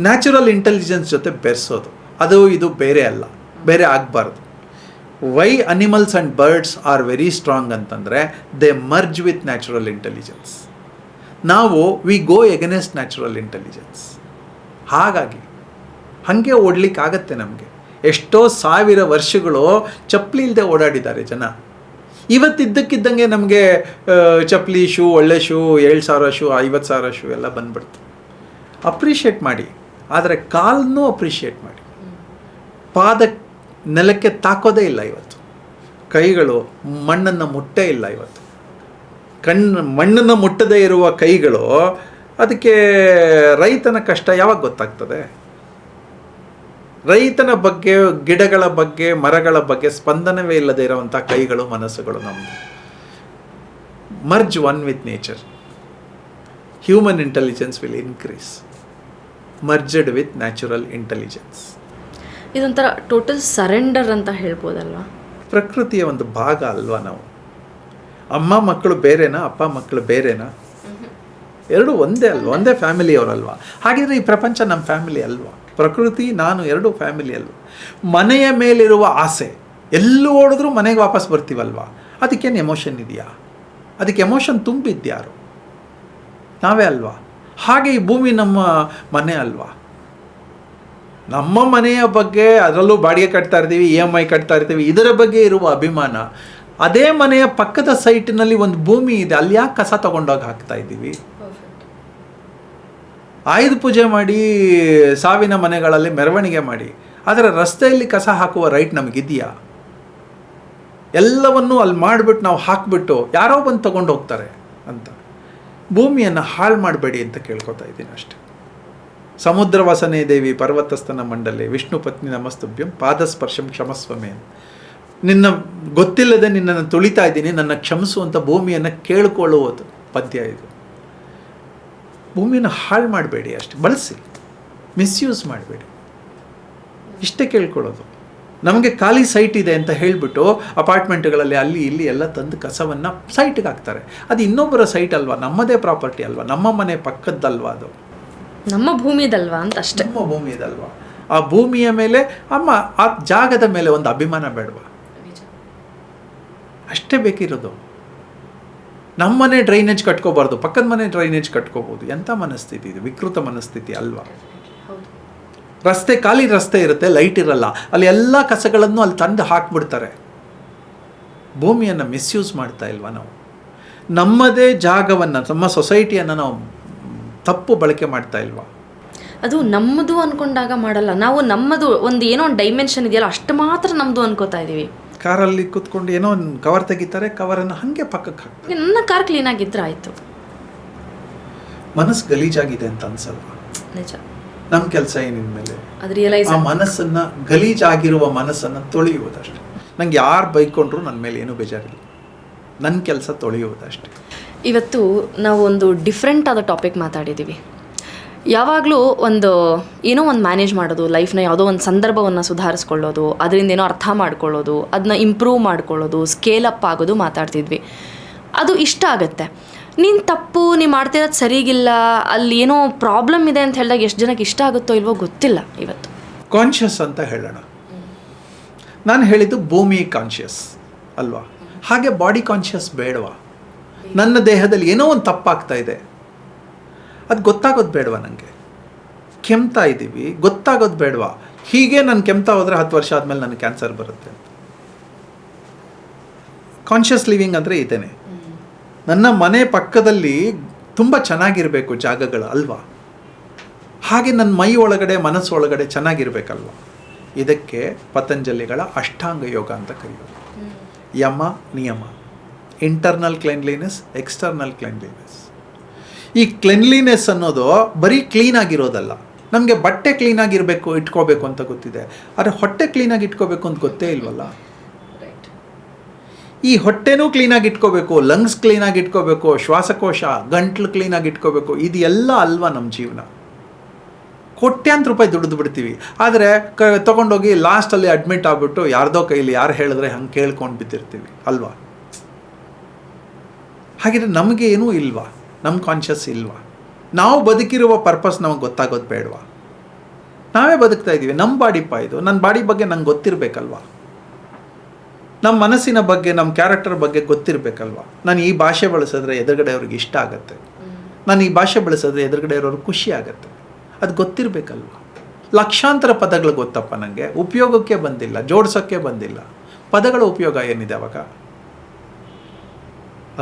ನ್ಯಾಚುರಲ್ ಇಂಟೆಲಿಜೆನ್ಸ್ ಜೊತೆ ಬೆರೆಸೋದು. ಅದು ಇದು ಬೇರೆ ಅಲ್ಲ, ಬೇರೆ ಆಗಬಾರ್ದು. Why animals and birds are very strong ಅಂತಂದರೆ they merge with natural intelligence. ನಾವು we go against natural intelligence. ಹಾಗಾಗಿ ಹಾಗೆ ಓಡಲಿಕ್ಕಾಗತ್ತೆ ನಮಗೆ. ಎಷ್ಟೋ 1000 ವರ್ಷಗಳು ಚಪ್ಪಲಿ ಇಲ್ಲದೆ ಓಡಾಡಿದ್ದಾರೆ ಜನ. ಇವತ್ತಿದ್ದಕ್ಕಿದ್ದಂಗೆ ನಮಗೆ ಚಪ್ಪಲಿ, ಶೂ, ಒಳ್ಳೆ ಶೂ, 7,000 ಶೂ, 50,000 ಶೂ ಎಲ್ಲ ಬಂದ್ಬಿಡ್ತು. ಅಪ್ರಿಷಿಯೇಟ್ ಮಾಡಿ, ಆದರೆ ಕಾಲನ್ನೂ ಅಪ್ರಿಷಿಯೇಟ್ ಮಾಡಿ. ಪಾದ ನೆಲಕ್ಕೆ ತಾಕೋದೇ ಇಲ್ಲ ಇವತ್ತು, ಕೈಗಳು ಮಣ್ಣನ್ನು ಮುಟ್ಟೇ ಇಲ್ಲ ಇವತ್ತು. ಮಣ್ಣನ್ನು ಮುಟ್ಟದೇ ಇರುವ ಕೈಗಳು, ಅದಕ್ಕೆ ರೈತನ ಕಷ್ಟ ಯಾವಾಗ ಗೊತ್ತಾಗ್ತದೆ? ರೈತನ ಬಗ್ಗೆ, ಗಿಡಗಳ ಬಗ್ಗೆ, ಮರಗಳ ಬಗ್ಗೆ ಸ್ಪಂದನವೇ ಇಲ್ಲದೆ ಇರುವಂಥ ಕೈಗಳು, ಮನಸ್ಸುಗಳು ನಮ್ಮದು. Merge one with nature, human intelligence will increase, merged with natural intelligence. ಇದೊಂಥರ ಟೋಟಲ್ ಸರೆಂಡರ್ ಅಂತ ಹೇಳ್ಬೋದಲ್ವಾ? ಪ್ರಕೃತಿಯ ಒಂದು ಭಾಗ ಅಲ್ವಾ ನಾವು? ಅಮ್ಮ ಮಕ್ಕಳು ಬೇರೆನಾ, ಅಪ್ಪ ಮಕ್ಕಳು ಬೇರೆನಾ? ಎರಡು ಒಂದೇ ಅಲ್ವಾ? ಒಂದೇ ಫ್ಯಾಮಿಲಿಯವರಲ್ವಾ? ಹಾಗಿದ್ರೆ ಈ ಪ್ರಪಂಚ ನಮ್ಮ ಫ್ಯಾಮಿಲಿ ಅಲ್ವಾ? ಪ್ರಕೃತಿ, ನಾನು ಎರಡು ಫ್ಯಾಮಿಲಿ ಅಲ್ವಾ? ಮನೆಯ ಮೇಲಿರುವ ಆಸೆ, ಎಲ್ಲೂ ಓಡಿದ್ರೂ ಮನೆಗೆ ವಾಪಸ್ ಬರ್ತೀವಲ್ವಾ? ಅದಕ್ಕೇನು ಎಮೋಷನ್ ಇದೆಯಾ? ಅದಕ್ಕೆ ಎಮೋಷನ್ ತುಂಬಿದ್ಯಾರು? ನಾವೇ ಅಲ್ವಾ? ಹಾಗೆ ಈ ಭೂಮಿ ನಮ್ಮ ಮನೆ ಅಲ್ವಾ? ನಮ್ಮ ಮನೆಯ ಬಗ್ಗೆ, ಅದರಲ್ಲೂ ಬಾಡಿಗೆ ಕಟ್ತಾ ಇರ್ತೀವಿ, EMI ಕಟ್ತಾ ಇರ್ತೀವಿ, ಇದರ ಬಗ್ಗೆ ಇರುವ ಅಭಿಮಾನ. ಅದೇ ಮನೆಯ ಪಕ್ಕದ ಸೈಟ್ನಲ್ಲಿ ಒಂದು ಭೂಮಿ ಇದೆ, ಅಲ್ಲಿ ಯಾಕೆ ಕಸ ತಗೊಂಡೋಗಿ ಹಾಕ್ತಾ ಇದ್ದೀವಿ? ಆಯುಧ ಪೂಜೆ ಮಾಡಿ, ಸಾವಿನ ಮನೆಗಳಲ್ಲಿ ಮೆರವಣಿಗೆ ಮಾಡಿ, ಆದರೆ ರಸ್ತೆಯಲ್ಲಿ ಕಸ ಹಾಕುವ ರೈಟ್ ನಮಗಿದೆಯಾ? ಎಲ್ಲವನ್ನೂ ಅಲ್ಲಿ ಮಾಡಿಬಿಟ್ಟು ನಾವು ಹಾಕಿಬಿಟ್ಟು ಯಾರೋ ಬಂದು ತಗೊಂಡು ಹೋಗ್ತಾರೆ ಅಂತ. ಭೂಮಿಯನ್ನು ಹಾಳು ಮಾಡಬೇಡಿ ಅಂತ ಕೇಳ್ಕೊತಾ ಇದ್ದೀನಿ ಅಷ್ಟೆ. ಸಮುದ್ರ ವಾಸನೆ ದೇವಿ ಪರ್ವತಸ್ಥನ ಮಂಡಲೆ ವಿಷ್ಣು ಪತ್ನಿ ನಮಸ್ತುಭ್ಯಂ ಪಾದಸ್ಪರ್ಶಂ ಕ್ಷಮಸ್ವಮೇ. ನಿನ್ನ ಗೊತ್ತಿಲ್ಲದೆ ನಿನ್ನನ್ನು ತುಳಿತಾ ಇದ್ದೀನಿ, ನನ್ನ ಕ್ಷಮಿಸುವಂಥ ಭೂಮಿಯನ್ನು ಕೇಳ್ಕೊಳ್ಳುವುದು ಪದ್ಯ ಇದು. ಭೂಮಿಯನ್ನು ಹಾಳು ಮಾಡಬೇಡಿ ಅಷ್ಟೆ, ಬಳಸಿ, ಮಿಸ್ಯೂಸ್ ಮಾಡಬೇಡಿ, ಇಷ್ಟೇ ಕೇಳ್ಕೊಳ್ಳೋದು. ನಮಗೆ ಖಾಲಿ ಸೈಟ್ ಇದೆ ಅಂತ ಹೇಳಿಬಿಟ್ಟು ಅಪಾರ್ಟ್ಮೆಂಟ್ಗಳಲ್ಲಿ ಅಲ್ಲಿ ಇಲ್ಲಿ ಎಲ್ಲ ತಂದು ಕಸವನ್ನು ಸೈಟ್ಗೆ ಹಾಕ್ತಾರೆ. ಅದು ಇನ್ನೊಬ್ಬರ ಸೈಟ್ ಅಲ್ವಾ? ನಮ್ಮದೇ ಪ್ರಾಪರ್ಟಿ ಅಲ್ವಾ? ನಮ್ಮ ಮನೆ ಪಕ್ಕದ್ದಲ್ವಾ? ಅದು ನಮ್ಮ ಭೂಮಿದಲ್ವಾ ಅಂತ ಅಷ್ಟೇ. ನಮ್ಮ ಭೂಮಿದಲ್ವಾ? ಆ ಭೂಮಿಯ ಮೇಲೆ, ಆ ಜಾಗದ ಮೇಲೆ ಒಂದು ಅಭಿಮಾನ ಬೇಡವಾ? ಅಷ್ಟೇ ಬೇಕಿರೋದು. ನಮ್ಮನೆ ಡ್ರೈನೇಜ್ ಕಟ್ಕೋಬಾರ್ದು, ಪಕ್ಕದ ಮನೆ ಡ್ರೈನೇಜ್ ಕಟ್ಕೋಬೋದು. ಎಂಥ ಮನಸ್ಥಿತಿ ಇದು? ವಿಕೃತ ಮನಸ್ಥಿತಿ ಅಲ್ವಾ? ರಸ್ತೆ, ಖಾಲಿ ರಸ್ತೆ ಇರುತ್ತೆ, ಲೈಟ್ ಇರಲ್ಲ, ಅಲ್ಲಿ ಎಲ್ಲ ಕಸಗಳನ್ನು ಅಲ್ಲಿ ತಂದು ಹಾಕ್ಬಿಡ್ತಾರೆ. ಭೂಮಿಯನ್ನು ಮಿಸ್ಯೂಸ್ ಮಾಡ್ತಾ ಇಲ್ವಾ ನಾವು? ನಮ್ಮದೇ ಜಾಗವನ್ನು, ನಮ್ಮ ಸೊಸೈಟಿಯನ್ನು ನಾವು ತಪ್ಪು ಬಳಕೆ ಮಾಡ್ತಾ ಇಲ್ವಾ? ಅದು ನಮ್ಮದು ಅಂದ್ಕೊಂಡಾಗ ಮಾಡಲ್ಲ. ನಾವು ನಮ್ಮದು ಒಂದು ಏನೋ ಒಂದು ಡೈಮೆನ್ಷನ್ ಇದೆಯಲ್ಲ ಅಷ್ಟು ಮಾತ್ರ ನಮ್ಮದು ಅನ್ಕೋತಾ ಇದ್ದೀವಿ. ಕಾರಲ್ಲಿ ಕೂತ್ಕೊಂಡು ಏನೋ ಒಂದು ಕವರ್ ತೆಗಿತಾರೆ, ಕವರನ್ನು ಹಾಗೆ ಪಕ್ಕಕ್ಕೆ ಹಾಕ್ತಾರೆ. ನನ್ನ ಕಾರ್ ಕ್ಲೀನಾಗಿದ್ದರೆ ಆಯಿತು. ಮನಸ್ಸು ಗಲೀಜಾಗಿದೆ ಅಂತ ಅನ್ಸಲ್ವಾ? ನಿಜ. ನಮ್ಮ ಕೆಲಸ ಏನಿದ ಮೇಲೆ ಅದು ರಿಯಲೈಸ್ ಆ ಮನಸ್ಸನ್ನು, ಗಲೀಜಾಗಿರುವ ಮನಸ್ಸನ್ನು ತೊಳೆಯುವುದಷ್ಟೆ. ನಂಗೆ ಯಾರು ಬೈಕೊಂಡ್ರು ನನ್ನ ಮೇಲೆ ಏನೂ ಬೇಜಾರಿಲ್ಲ, ನನ್ನ ಕೆಲಸ ತೊಳೆಯುವುದಷ್ಟೆ. ಇವತ್ತು ನಾವು ಒಂದು ಡಿಫ್ರೆಂಟ್ ಆದ ಟಾಪಿಕ್ ಮಾತಾಡಿದ್ದೀವಿ. ಯಾವಾಗಲೂ ಏನೋ ಒಂದು ಮ್ಯಾನೇಜ್ ಮಾಡೋದು, ಲೈಫ್ನ ಯಾವುದೋ ಒಂದು ಸಂದರ್ಭವನ್ನು ಸುಧಾರಿಸ್ಕೊಳ್ಳೋದು, ಅದರಿಂದ ಏನೋ ಅರ್ಥ ಮಾಡ್ಕೊಳ್ಳೋದು, ಅದನ್ನ ಇಂಪ್ರೂವ್ ಮಾಡ್ಕೊಳ್ಳೋದು, ಸ್ಕೇಲ್ ಅಪ್ ಆಗೋದು ಮಾತಾಡ್ತಿದ್ವಿ. ಅದು ಇಷ್ಟ ಆಗುತ್ತೆ. ನೀನು ತಪ್ಪು, ನೀನು ಮಾಡ್ತಿರೋದು ಸರಿಗಿಲ್ಲ, ಅಲ್ಲಿ ಏನೋ ಪ್ರಾಬ್ಲಮ್ ಇದೆ ಅಂತ ಹೇಳಿದಾಗ ಎಷ್ಟು ಜನಕ್ಕೆ ಇಷ್ಟ ಆಗುತ್ತೋ ಇಲ್ವೋ ಗೊತ್ತಿಲ್ಲ. ಇವತ್ತು ಕಾನ್ಷಿಯಸ್ ಅಂತ ಹೇಳೋಣ. ನಾನು ಹೇಳಿದ್ದು ಭೂಮಿ ಕಾನ್ಷಿಯಸ್ ಅಲ್ವಾ? ಹಾಗೆ ಬಾಡಿ ಕಾನ್ಷಿಯಸ್ ಬೇಡವಾ? ನನ್ನ ದೇಹದಲ್ಲಿ ಏನೋ ಒಂದು ತಪ್ಪಾಗ್ತಾ ಇದೆ, ಅದು ಗೊತ್ತಾಗೋದು ಬೇಡವಾ? ನನಗೆ ಕೆಮ್ತಾ ಇದ್ದೀವಿ, ಗೊತ್ತಾಗೋದು ಬೇಡವಾ? ಹೀಗೆ ನಾನು ಕೆಮ್ತಾ ಹೋದರೆ 10 ವರ್ಷ ಆದಮೇಲೆ ನನಗೆ ಕ್ಯಾನ್ಸರ್ ಬರುತ್ತೆ. ಕಾನ್ಷಿಯಸ್ ಲಿವಿಂಗ್ ಅಂದರೆ ಇದೇನೆ. ನನ್ನ ಮನೆ ಪಕ್ಕದಲ್ಲಿ ತುಂಬ ಚೆನ್ನಾಗಿರಬೇಕು ಜಾಗಗಳು ಅಲ್ವಾ? ಹಾಗೆ ನನ್ನ ಮೈ ಒಳಗಡೆ, ಮನಸ್ಸು ಒಳಗಡೆ ಚೆನ್ನಾಗಿರ್ಬೇಕಲ್ವ? ಇದಕ್ಕೆ ಪತಂಜಲಿಗಳ ಅಷ್ಟಾಂಗ ಯೋಗ ಅಂತ ಕರೆಯೋದು. ಯಮ ನಿಯಮ, ಇಂಟರ್ನಲ್ ಕ್ಲೆನ್ಲಿನೆಸ್, ಎಕ್ಸ್ಟರ್ನಲ್ ಕ್ಲೆನ್ಲಿನೆಸ್. ಈ ಕ್ಲೆನ್ಲಿನೆಸ್ ಅನ್ನೋದು ಬರೀ ಕ್ಲೀನಾಗಿರೋದಲ್ಲ. ನಮಗೆ ಬಟ್ಟೆ ಕ್ಲೀನಾಗಿರಬೇಕು, ಇಟ್ಕೋಬೇಕು ಅಂತ ಗೊತ್ತಿದೆ, ಆದರೆ ಹೊಟ್ಟೆ ಕ್ಲೀನಾಗಿ ಇಟ್ಕೋಬೇಕು ಅಂತ ಗೊತ್ತೇ ಇಲ್ವಲ್ಲ. ಈ ಹೊಟ್ಟೆನೂ ಕ್ಲೀನಾಗಿ ಇಟ್ಕೋಬೇಕು, ಲಂಗ್ಸ್ ಕ್ಲೀನಾಗಿ ಇಟ್ಕೋಬೇಕು, ಶ್ವಾಸಕೋಶ, ಗಂಟ್ಲು ಕ್ಲೀನಾಗಿ ಇಟ್ಕೋಬೇಕು. ಇದು ಎಲ್ಲ ಅಲ್ವಾ ನಮ್ಮ ಜೀವನ? ಕೋಟ್ಯಾಂತರ ರೂಪಾಯಿ ದುಡಿದು ಬಿಡ್ತೀವಿ, ಆದರೆ ತೊಗೊಂಡೋಗಿ ಲಾಸ್ಟಲ್ಲಿ ಅಡ್ಮಿಟ್ ಆಗಿಬಿಟ್ಟು ಯಾರ್ದೋ ಕೈಲಿ ಯಾರು ಹೇಳಿದ್ರೆ ಹಂಗೆ ಕೇಳ್ಕೊಂಡು ಬಿದ್ದಿರ್ತೀವಿ ಅಲ್ವಾ? ಹಾಗಿದ್ರೆ ನಮಗೆ ಏನೂ ಇಲ್ವಾ? ನಮ್ಮ ಕಾನ್ಷಿಯಸ್ ಇಲ್ವಾ? ನಾವು ಬದುಕಿರುವ ಪರ್ಪಸ್ ನಮಗೆ ಗೊತ್ತಾಗೋದು ಬೇಡವಾ? ನಾವೇ ಬದುಕ್ತಾ ಇದ್ದೀವಿ, ನಮ್ಮ ಬಾಡಿಪ್ಪ ಇದು. ನನ್ನ ಬಾಡಿ ಬಗ್ಗೆ ನಂಗೆ ಗೊತ್ತಿರಬೇಕಲ್ವಾ? ನಮ್ಮ ಮನಸ್ಸಿನ ಬಗ್ಗೆ, ನಮ್ಮ ಕ್ಯಾರೆಕ್ಟರ್ ಬಗ್ಗೆ ಗೊತ್ತಿರಬೇಕಲ್ವಾ? ನಾನು ಈ ಭಾಷೆ ಬಳಸಿದ್ರೆ ಎದುರುಗಡೆ ಅವ್ರಿಗೆ ಇಷ್ಟ ಆಗುತ್ತೆ, ನಾನು ಈ ಭಾಷೆ ಬಳಸಿದ್ರೆ ಎದುರುಗಡೆ ಇರೋರಿಗೆ ಖುಷಿ ಆಗುತ್ತೆ. ಅದು ಗೊತ್ತಿರಬೇಕಲ್ವ? ಲಕ್ಷಾಂತರ ಪದಗಳು ಗೊತ್ತಪ್ಪ ನನಗೆ, ಉಪಯೋಗಕ್ಕೆ ಬಂದಿಲ್ಲ, ಜೋಡ್ಸೋಕ್ಕೆ ಬಂದಿಲ್ಲ. ಪದಗಳ ಉಪಯೋಗ ಏನಿದೆ ಅವಾಗ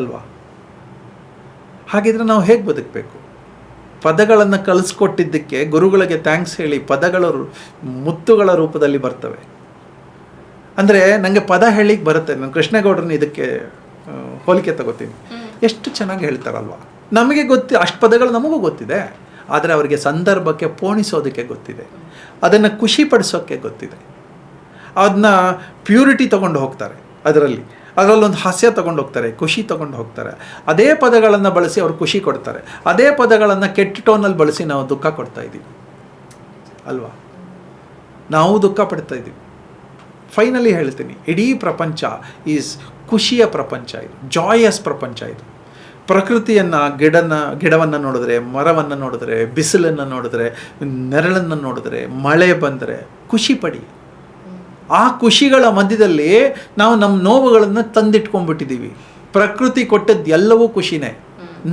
ಅಲ್ವಾ? ಹಾಗಿದ್ರೆ ನಾವು ಹೇಗೆ ಬದುಕಬೇಕು? ಪದಗಳನ್ನು ಕಲಿಸ್ಕೊಟ್ಟಿದ್ದಕ್ಕೆ ಗುರುಗಳಿಗೆ ಥ್ಯಾಂಕ್ಸ್ ಹೇಳಿ ಪದಗಳು ಮುತ್ತುಗಳ ರೂಪದಲ್ಲಿ ಬರ್ತವೆ. ಅಂದರೆ ನನಗೆ ಪದ ಹೇಳಿಕ್ಕೆ ಬರುತ್ತೆ. ನಾನು ಕೃಷ್ಣೇಗೌಡರನ್ನ ಇದಕ್ಕೆ ಹೋಲಿಕೆ ತಗೋತೀನಿ. ಎಷ್ಟು ಚೆನ್ನಾಗಿ ಹೇಳ್ತಾರಲ್ವ? ನಮಗೆ ಅಷ್ಟು ಪದಗಳು ನಮಗೂ ಗೊತ್ತಿದೆ, ಆದರೆ ಅವರಿಗೆ ಸಂದರ್ಭಕ್ಕೆ ಪೋಣಿಸೋದಕ್ಕೆ ಗೊತ್ತಿದೆ, ಅದನ್ನು ಖುಷಿ ಪಡಿಸೋಕ್ಕೆ ಗೊತ್ತಿದೆ, ಅದನ್ನ ಪ್ಯೂರಿಟಿ ತೊಗೊಂಡು ಹೋಗ್ತಾರೆ, ಅದರಲ್ಲೊಂದು ಹಾಸ್ಯ ತೊಗೊಂಡು ಹೋಗ್ತಾರೆ, ಖುಷಿ ತೊಗೊಂಡು ಹೋಗ್ತಾರೆ. ಅದೇ ಪದಗಳನ್ನು ಬಳಸಿ ಅವ್ರು ಖುಷಿ ಕೊಡ್ತಾರೆ. ಅದೇ ಪದಗಳನ್ನು ಕೆಟ್ಟ ಟೋನಲ್ಲಿ ಬಳಸಿ ನಾವು ದುಃಖ ಕೊಡ್ತಾ ಇದ್ದೀವಿ ಅಲ್ವಾ? ನಾವು ದುಃಖ ಪಡ್ತಾ ಇದ್ದೀವಿ. ಫೈನಲಿ ಹೇಳ್ತೀನಿ, ಇಡೀ ಪ್ರಪಂಚ ಈಸ್ ಖುಷಿಯ ಪ್ರಪಂಚ, ಇದು ಜಾಯಸ್ ಪ್ರಪಂಚ. ಇದು ಪ್ರಕೃತಿಯನ್ನು, ಗಿಡವನ್ನು ನೋಡಿದ್ರೆ, ಮರವನ್ನು ನೋಡಿದ್ರೆ, ಬಿಸಿಲನ್ನು ನೋಡಿದ್ರೆ, ನೆರಳನ್ನು ನೋಡಿದ್ರೆ, ಮಳೆ ಬಂದರೆ ಖುಷಿ ಪಡಿ. ಆ ಖುಷಿಗಳ ಮಧ್ಯದಲ್ಲಿ ನಾವು ನಮ್ಮ ನೋವುಗಳನ್ನು ತಂದಿಟ್ಕೊಂಡ್ಬಿಟ್ಟಿದ್ದೀವಿ. ಪ್ರಕೃತಿ ಕೊಟ್ಟದ್ದು ಎಲ್ಲವೂ ಖುಷಿನೇ,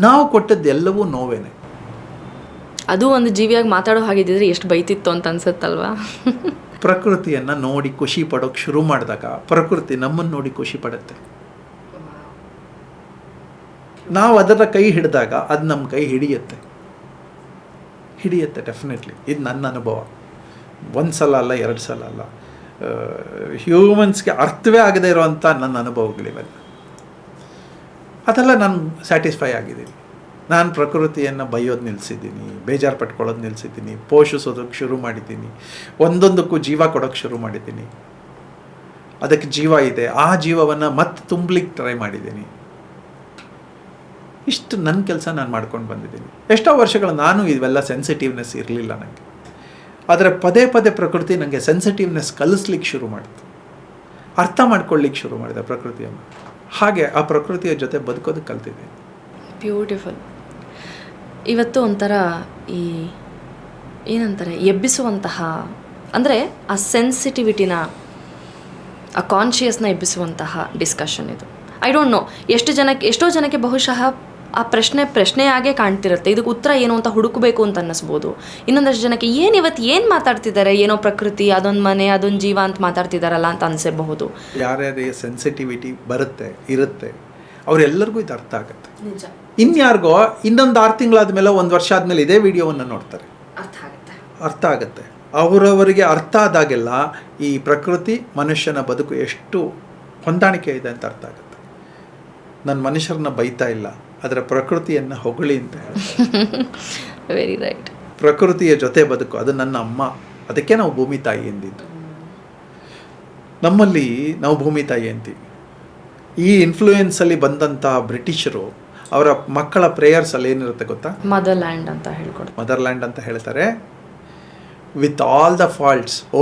ನಾವು ಕೊಟ್ಟದ್ದು ಎಲ್ಲವೂ ನೋವೇನೆ. ಅದು ಒಂದು ಜೀವಿಯಾಗಿ ಮಾತಾಡೋ ಹಾಗಿದ್ದರೆ ಎಷ್ಟು ಬೈತಿತ್ತು ಅಂತ ಅನ್ಸುತ್ತಲ್ವಾ? ಪ್ರಕೃತಿಯನ್ನು ನೋಡಿ ಖುಷಿ ಪಡೋಕ್ಕೆ ಶುರು ಮಾಡಿದಾಗ ಪ್ರಕೃತಿ ನಮ್ಮನ್ನು ನೋಡಿ ಖುಷಿ ಪಡುತ್ತೆ. ನಾವು ಅದರ ಕೈ ಹಿಡಿದಾಗ ಅದು ನಮ್ಮ ಕೈ ಹಿಡಿಯುತ್ತೆ ಡೆಫಿನೆಟ್ಲಿ. ಇದು ನನ್ನ ಅನುಭವ. 1 ಸಲ ಅಲ್ಲ, 2 ಸಲ ಅಲ್ಲ. ಹ್ಯೂಮನ್ಸ್ಗೆ ಅರ್ಥವೇ ಆಗದೇ ಇರೋವಂಥ ನನ್ನ ಅನುಭವಗಳಿವೆಲ್ಲ. ಅದೆಲ್ಲ ನಾನು ಸ್ಯಾಟಿಸ್ಫೈ ಆಗಿದ್ದೀನಿ. ನಾನು ಪ್ರಕೃತಿಯನ್ನು ಬೈಯೋದು ನಿಲ್ಲಿಸಿದ್ದೀನಿ, ಬೇಜಾರು ಪಟ್ಕೊಳ್ಳೋದು ನಿಲ್ಲಿಸಿದ್ದೀನಿ, ಪೋಷಿಸೋದಕ್ಕೆ ಶುರು ಮಾಡಿದ್ದೀನಿ, ಒಂದೊಂದಕ್ಕೂ ಜೀವ ಕೊಡೋಕ್ಕೆ ಶುರು ಮಾಡಿದ್ದೀನಿ. ಅದಕ್ಕೆ ಜೀವ ಇದೆ, ಆ ಜೀವವನ್ನು ಮತ್ತೆ ತುಂಬಲಿಕ್ಕೆ ಟ್ರೈ ಮಾಡಿದ್ದೀನಿ. ಇಷ್ಟು ನನ್ನ ಕೆಲಸ ನಾನು ಮಾಡ್ಕೊಂಡು ಬಂದಿದ್ದೀನಿ. ಎಷ್ಟೋ ವರ್ಷಗಳು ನಾನು ಇವೆಲ್ಲ ಸೆನ್ಸಿಟಿವ್ನೆಸ್ ಇರಲಿಲ್ಲ ನನಗೆ, ಆದರೆ ಪದೇ ಪದೇ ಪ್ರಕೃತಿ ನನಗೆ ಸೆನ್ಸಿಟಿವ್ನೆಸ್ ಕಲಿಸ್ಲಿಕ್ಕೆ ಶುರು ಮಾಡಿತು, ಅರ್ಥ ಮಾಡ್ಕೊಳ್ಳಿಕ್ಕೆ ಶುರು ಮಾಡಿದೆ ಪ್ರಕೃತಿಯನ್ನು. ಹಾಗೆ ಆ ಪ್ರಕೃತಿಯ ಜೊತೆ ಬದುಕೋದಕ್ಕೆ ಕಲ್ತಿದ್ದೀನಿ. ಬ್ಯೂಟಿಫುಲ್. ಇವತ್ತು ಒಂಥರ ಏನಂತಾರೆ, ಎಬ್ಬಿಸುವಂತಹ, ಅಂದರೆ ಆ ಸೆನ್ಸಿಟಿವಿಟಿನ, ಆ ಕಾನ್ಷಿಯಸ್ನ ಎಬ್ಬಿಸುವಂತಹ ಡಿಸ್ಕಷನ್ ಇದು. ಐ ಡೋಂಟ್ ನೋ ಎಷ್ಟೋ ಜನಕ್ಕೆ ಬಹುಶಃ ಆ ಪ್ರಶ್ನೆಯಾಗೇ ಕಾಣ್ತಿರುತ್ತೆ, ಇದಕ್ಕೆ ಉತ್ತರ ಏನು ಅಂತ ಹುಡುಕಬೇಕು ಅಂತ ಅನ್ನಿಸ್ಬೋದು. ಇನ್ನೊಂದಷ್ಟು ಜನಕ್ಕೆ ಏನು ಮಾತಾಡ್ತಿದ್ದಾರೆ, ಏನೋ ಪ್ರಕೃತಿ, ಅದೊಂದು ಮನೆ, ಅದೊಂದು ಜೀವ ಅಂತ ಮಾತಾಡ್ತಿದ್ದಾರಲ್ಲ ಅಂತ ಅನಿಸಬಹುದು. ಯಾರ್ಯಾರಿಗೆ ಸೆನ್ಸಿಟಿವಿಟಿ ಇರುತ್ತೆ ಅವರೆಲ್ಲರಿಗೂ ಇದು ಅರ್ಥ ಆಗುತ್ತೆ. ನಿಜ. ಇನ್ಯಾರಿಗೋ ಇನ್ನೊಂದು 6 ತಿಂಗಳಾದ್ಮೇಲೆ, 1 ವರ್ಷ ಆದಮೇಲೆ ಇದೇ ವಿಡಿಯೋವನ್ನು ನೋಡ್ತಾರೆ, ಅರ್ಥ ಆಗುತ್ತೆ. ಅರ್ಥ ಆಗುತ್ತೆ. ಅವರವರಿಗೆ ಅರ್ಥ ಆದಾಗೆಲ್ಲ ಈ ಪ್ರಕೃತಿ ಮನುಷ್ಯನ ಬದುಕು ಎಷ್ಟು ಹೊಂದಾಣಿಕೆ ಇದೆ ಅಂತ ಅರ್ಥ ಆಗುತ್ತೆ. ನಾನು ಮನುಷ್ಯರನ್ನ ಬೈತಾ ಇಲ್ಲ, ಅದರ ಪ್ರಕೃತಿಯನ್ನು ಹೊಗಳಿ ಅಂತ ಹೇಳ್ತಾರೆ. Very right. ಪ್ರಕೃತಿಯ ಜೊತೆ ಬದುಕು, ಅದು ನನ್ನ ಅಮ್ಮ, ಅದಕ್ಕೆ ನಾವು ಭೂಮಿ ತಾಯಿ ಎಂದಿದ್ದು. ನಮ್ಮಲ್ಲಿ ನಾವು ಭೂಮಿ ತಾಯಿ ಅಂತೀವಿ. ಈ ಇನ್ಫ್ಲೂಯೆನ್ಸಲ್ಲಿ ಬಂದಂಥ ಬ್ರಿಟಿಷರು ಅವರ ಮಕ್ಕಳ ಪ್ರೇಯರ್ಸಲ್ಲಿ ಏನಿರುತ್ತೆ ಗೊತ್ತಾ? ಮದರ್ಲ್ಯಾಂಡ್ ಅಂತ ಹೇಳ್ಕೊಡ್ತಾರೆ. ಮದರ್ಲ್ಯಾಂಡ್ ಅಂತ ಹೇಳ್ತಾರೆ. With all the faults O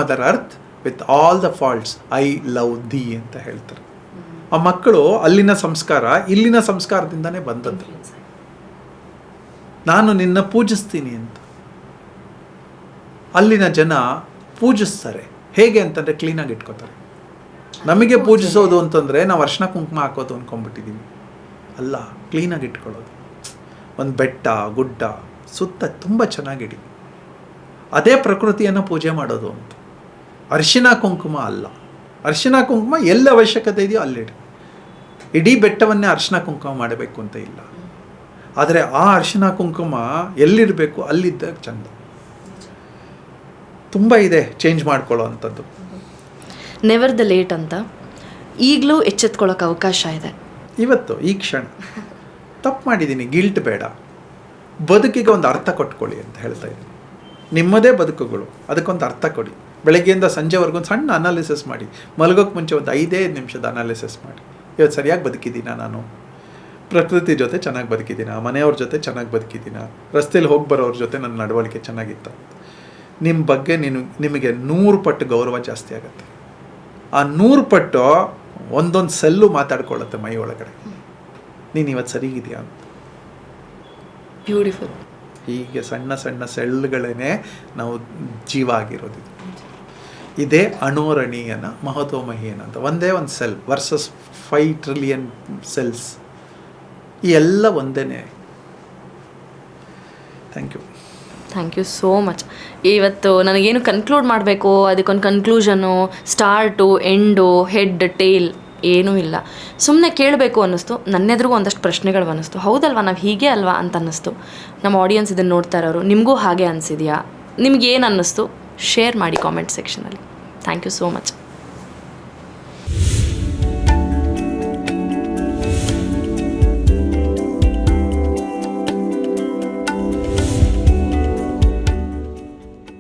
mother earth, with all the faults I love thee ಅಂತ ಹೇಳ್ತಾರೆ. ಆ ಮಕ್ಕಳು ಅಲ್ಲಿನ ಸಂಸ್ಕಾರ ಇಲ್ಲಿನ ಸಂಸ್ಕಾರದಿಂದನೇ ಬಂದದ್ದು. ನಾನು ನಿನ್ನ ಪೂಜಿಸ್ತೀನಿ ಅಂತ ಅಲ್ಲಿನ ಜನ ಪೂಜಿಸ್ತಾರೆ. ಹೇಗೆ ಅಂತಂದರೆ ಕ್ಲೀನಾಗಿ ಇಟ್ಕೋತಾರೆ. ನಮಗೆ ಪೂಜಿಸೋದು ಅಂತಂದರೆ ನಾವು ಅರ್ಶಿನ ಕುಂಕುಮ ಹಾಕೋದು ಅಂದ್ಕೊಂಡ್ಬಿಟ್ಟಿದ್ದೀವಿ. ಅಲ್ಲ, ಕ್ಲೀನಾಗಿ ಇಟ್ಕೊಳ್ಳೋದು. ಒಂದು ಬೆಟ್ಟ ಗುಡ್ಡ ಸುತ್ತ ತುಂಬ ಚೆನ್ನಾಗಿಡಿ, ಅದೇ ಪ್ರಕೃತಿಯನ್ನು ಪೂಜೆ ಮಾಡೋದು ಅಂತ. ಅರಿಶಿನ ಕುಂಕುಮ ಅಲ್ಲ. ಅರಿಶಿನ ಕುಂಕುಮ ಎಲ್ಲಿ ಅವಶ್ಯಕತೆ ಇದೆಯೋ ಅಲ್ಲಿಡಿ. ಇಡೀ ಬೆಟ್ಟವನ್ನೇ ಅರಿಶಿನ ಕುಂಕುಮ ಮಾಡಬೇಕು ಅಂತ ಇಲ್ಲ. ಆದರೆ ಆ ಅರಿಶಿನ ಕುಂಕುಮ ಎಲ್ಲಿಡಬೇಕು ಅಲ್ಲಿದ್ದಾಗ ಚಂದ. ತುಂಬ ಇದೆ ಚೇಂಜ್ ಮಾಡ್ಕೊಳ್ಳೋ ಅಂಥದ್ದು. ನೆವರ್ ದ ಲೇಟ್ ಅಂತ ಈಗಲೂ ಎಚ್ಚೆತ್ಕೊಳ್ಳೋಕೆ ಅವಕಾಶ ಇದೆ. ಇವತ್ತು ಈ ಕ್ಷಣ ತಪ್ಪು ಮಾಡಿದ್ದೀನಿ, ಗಿಲ್ಟ್ ಬೇಡ, ಬದುಕಿಗೆ ಒಂದು ಅರ್ಥ ಕೊಟ್ಕೊಳ್ಳಿ ಅಂತ ಹೇಳ್ತಾ ಇದ್ದೀನಿ. ನಿಮ್ಮದೇ ಬದುಕುಗಳು, ಅದಕ್ಕೊಂದು ಅರ್ಥ ಕೊಡಿ. ಬೆಳಗ್ಗೆಯಿಂದ ಸಂಜೆವರೆಗೂ ಒಂದು ಸಣ್ಣ ಅನಾಲಿಸಿಸ್ ಮಾಡಿ. ಮಲಗೋಕ್ಕೆ ಮುಂಚೆ ಒಂದು 5 ನಿಮಿಷದ ಅನಾಲಿಸಿಸ್ ಮಾಡಿ. ಇವತ್ತು ಸರಿಯಾಗಿ ಬದುಕಿದ್ದೀನಾ, ನಾನು ಪ್ರಕೃತಿ ಜೊತೆ ಚೆನ್ನಾಗಿ ಬದುಕಿದ್ದೀನಾ, ಮನೆಯವ್ರ ಜೊತೆ ಚೆನ್ನಾಗಿ ಬದುಕಿದ್ದೀನಾ, ರಸ್ತೆಯಲ್ಲಿ ಹೋಗಿ ಬರೋವ್ರ ಜೊತೆ ನನ್ನ ನಡವಳಿಕೆ ಚೆನ್ನಾಗಿತ್ತು. ನಿಮ್ಮ ಬಗ್ಗೆ ನಿಮಗೆ 100 ಪಟ್ಟು ಗೌರವ ಜಾಸ್ತಿ ಆಗುತ್ತೆ. ಆ 100 ಪಟ್ಟು ಒಂದೊಂದು ಸೆಲ್ಲು ಮಾತಾಡ್ಕೊಳ್ಳುತ್ತೆ ಮೈ ಒಳಗಡೆ, ನೀನು ಇವತ್ತು ಸರಿಗಿದೆಯಾ ಅಂತ. ಬ್ಯೂಟಿಫುಲ್. ಹೀಗೆ ಸಣ್ಣ ಸಣ್ಣ ಸೆಲ್ಗಳೇ ನಾವು ಜೀವ ಆಗಿರೋದು. ಇದೇ ಅಣೋರಣೀಯನ ಮಹತ್ವಮಹೀಯನ ಅಂತ. ಒಂದೇ ಒಂದು ಸೆಲ್ ವರ್ಸಸ್ 5 ಟ್ರಿಲಿಯನ್ ಸೆಲ್ಸ್. ಈ ಎಲ್ಲ ಒಂದೇ. Thank you so much. ಇವತ್ತು ನನಗೇನು ಕನ್ಕ್ಲೂಡ್ ಮಾಡಬೇಕು, ಅದಕ್ಕೊಂದು conclusion, start, end, head, tail ಏನೂ ಇಲ್ಲ. ಸುಮ್ಮನೆ ಕೇಳಬೇಕು ಅನ್ನಿಸ್ತು. ನನ್ನೆದುರಿಗೂ ಒಂದಷ್ಟು ಪ್ರಶ್ನೆಗಳು ಅನ್ನಿಸ್ತು. ಹೌದಲ್ವಾ, ನಾವು ಹೀಗೆ ಅಲ್ವಾ ಅಂತ ಅನ್ನಿಸ್ತು. ನಮ್ಮ ಆಡಿಯನ್ಸ್ ಇದನ್ನು ನೋಡ್ತಾ ಇರೋರು ನಿಮಗೂ ಹಾಗೆ ಅನಿಸಿದೆಯಾ? ನಿಮಗೇನು ಅನ್ನಿಸ್ತು ಶೇರ್ ಮಾಡಿ ಕಾಮೆಂಟ್ ಸೆಕ್ಷನಲ್ಲಿ. Thank you so much.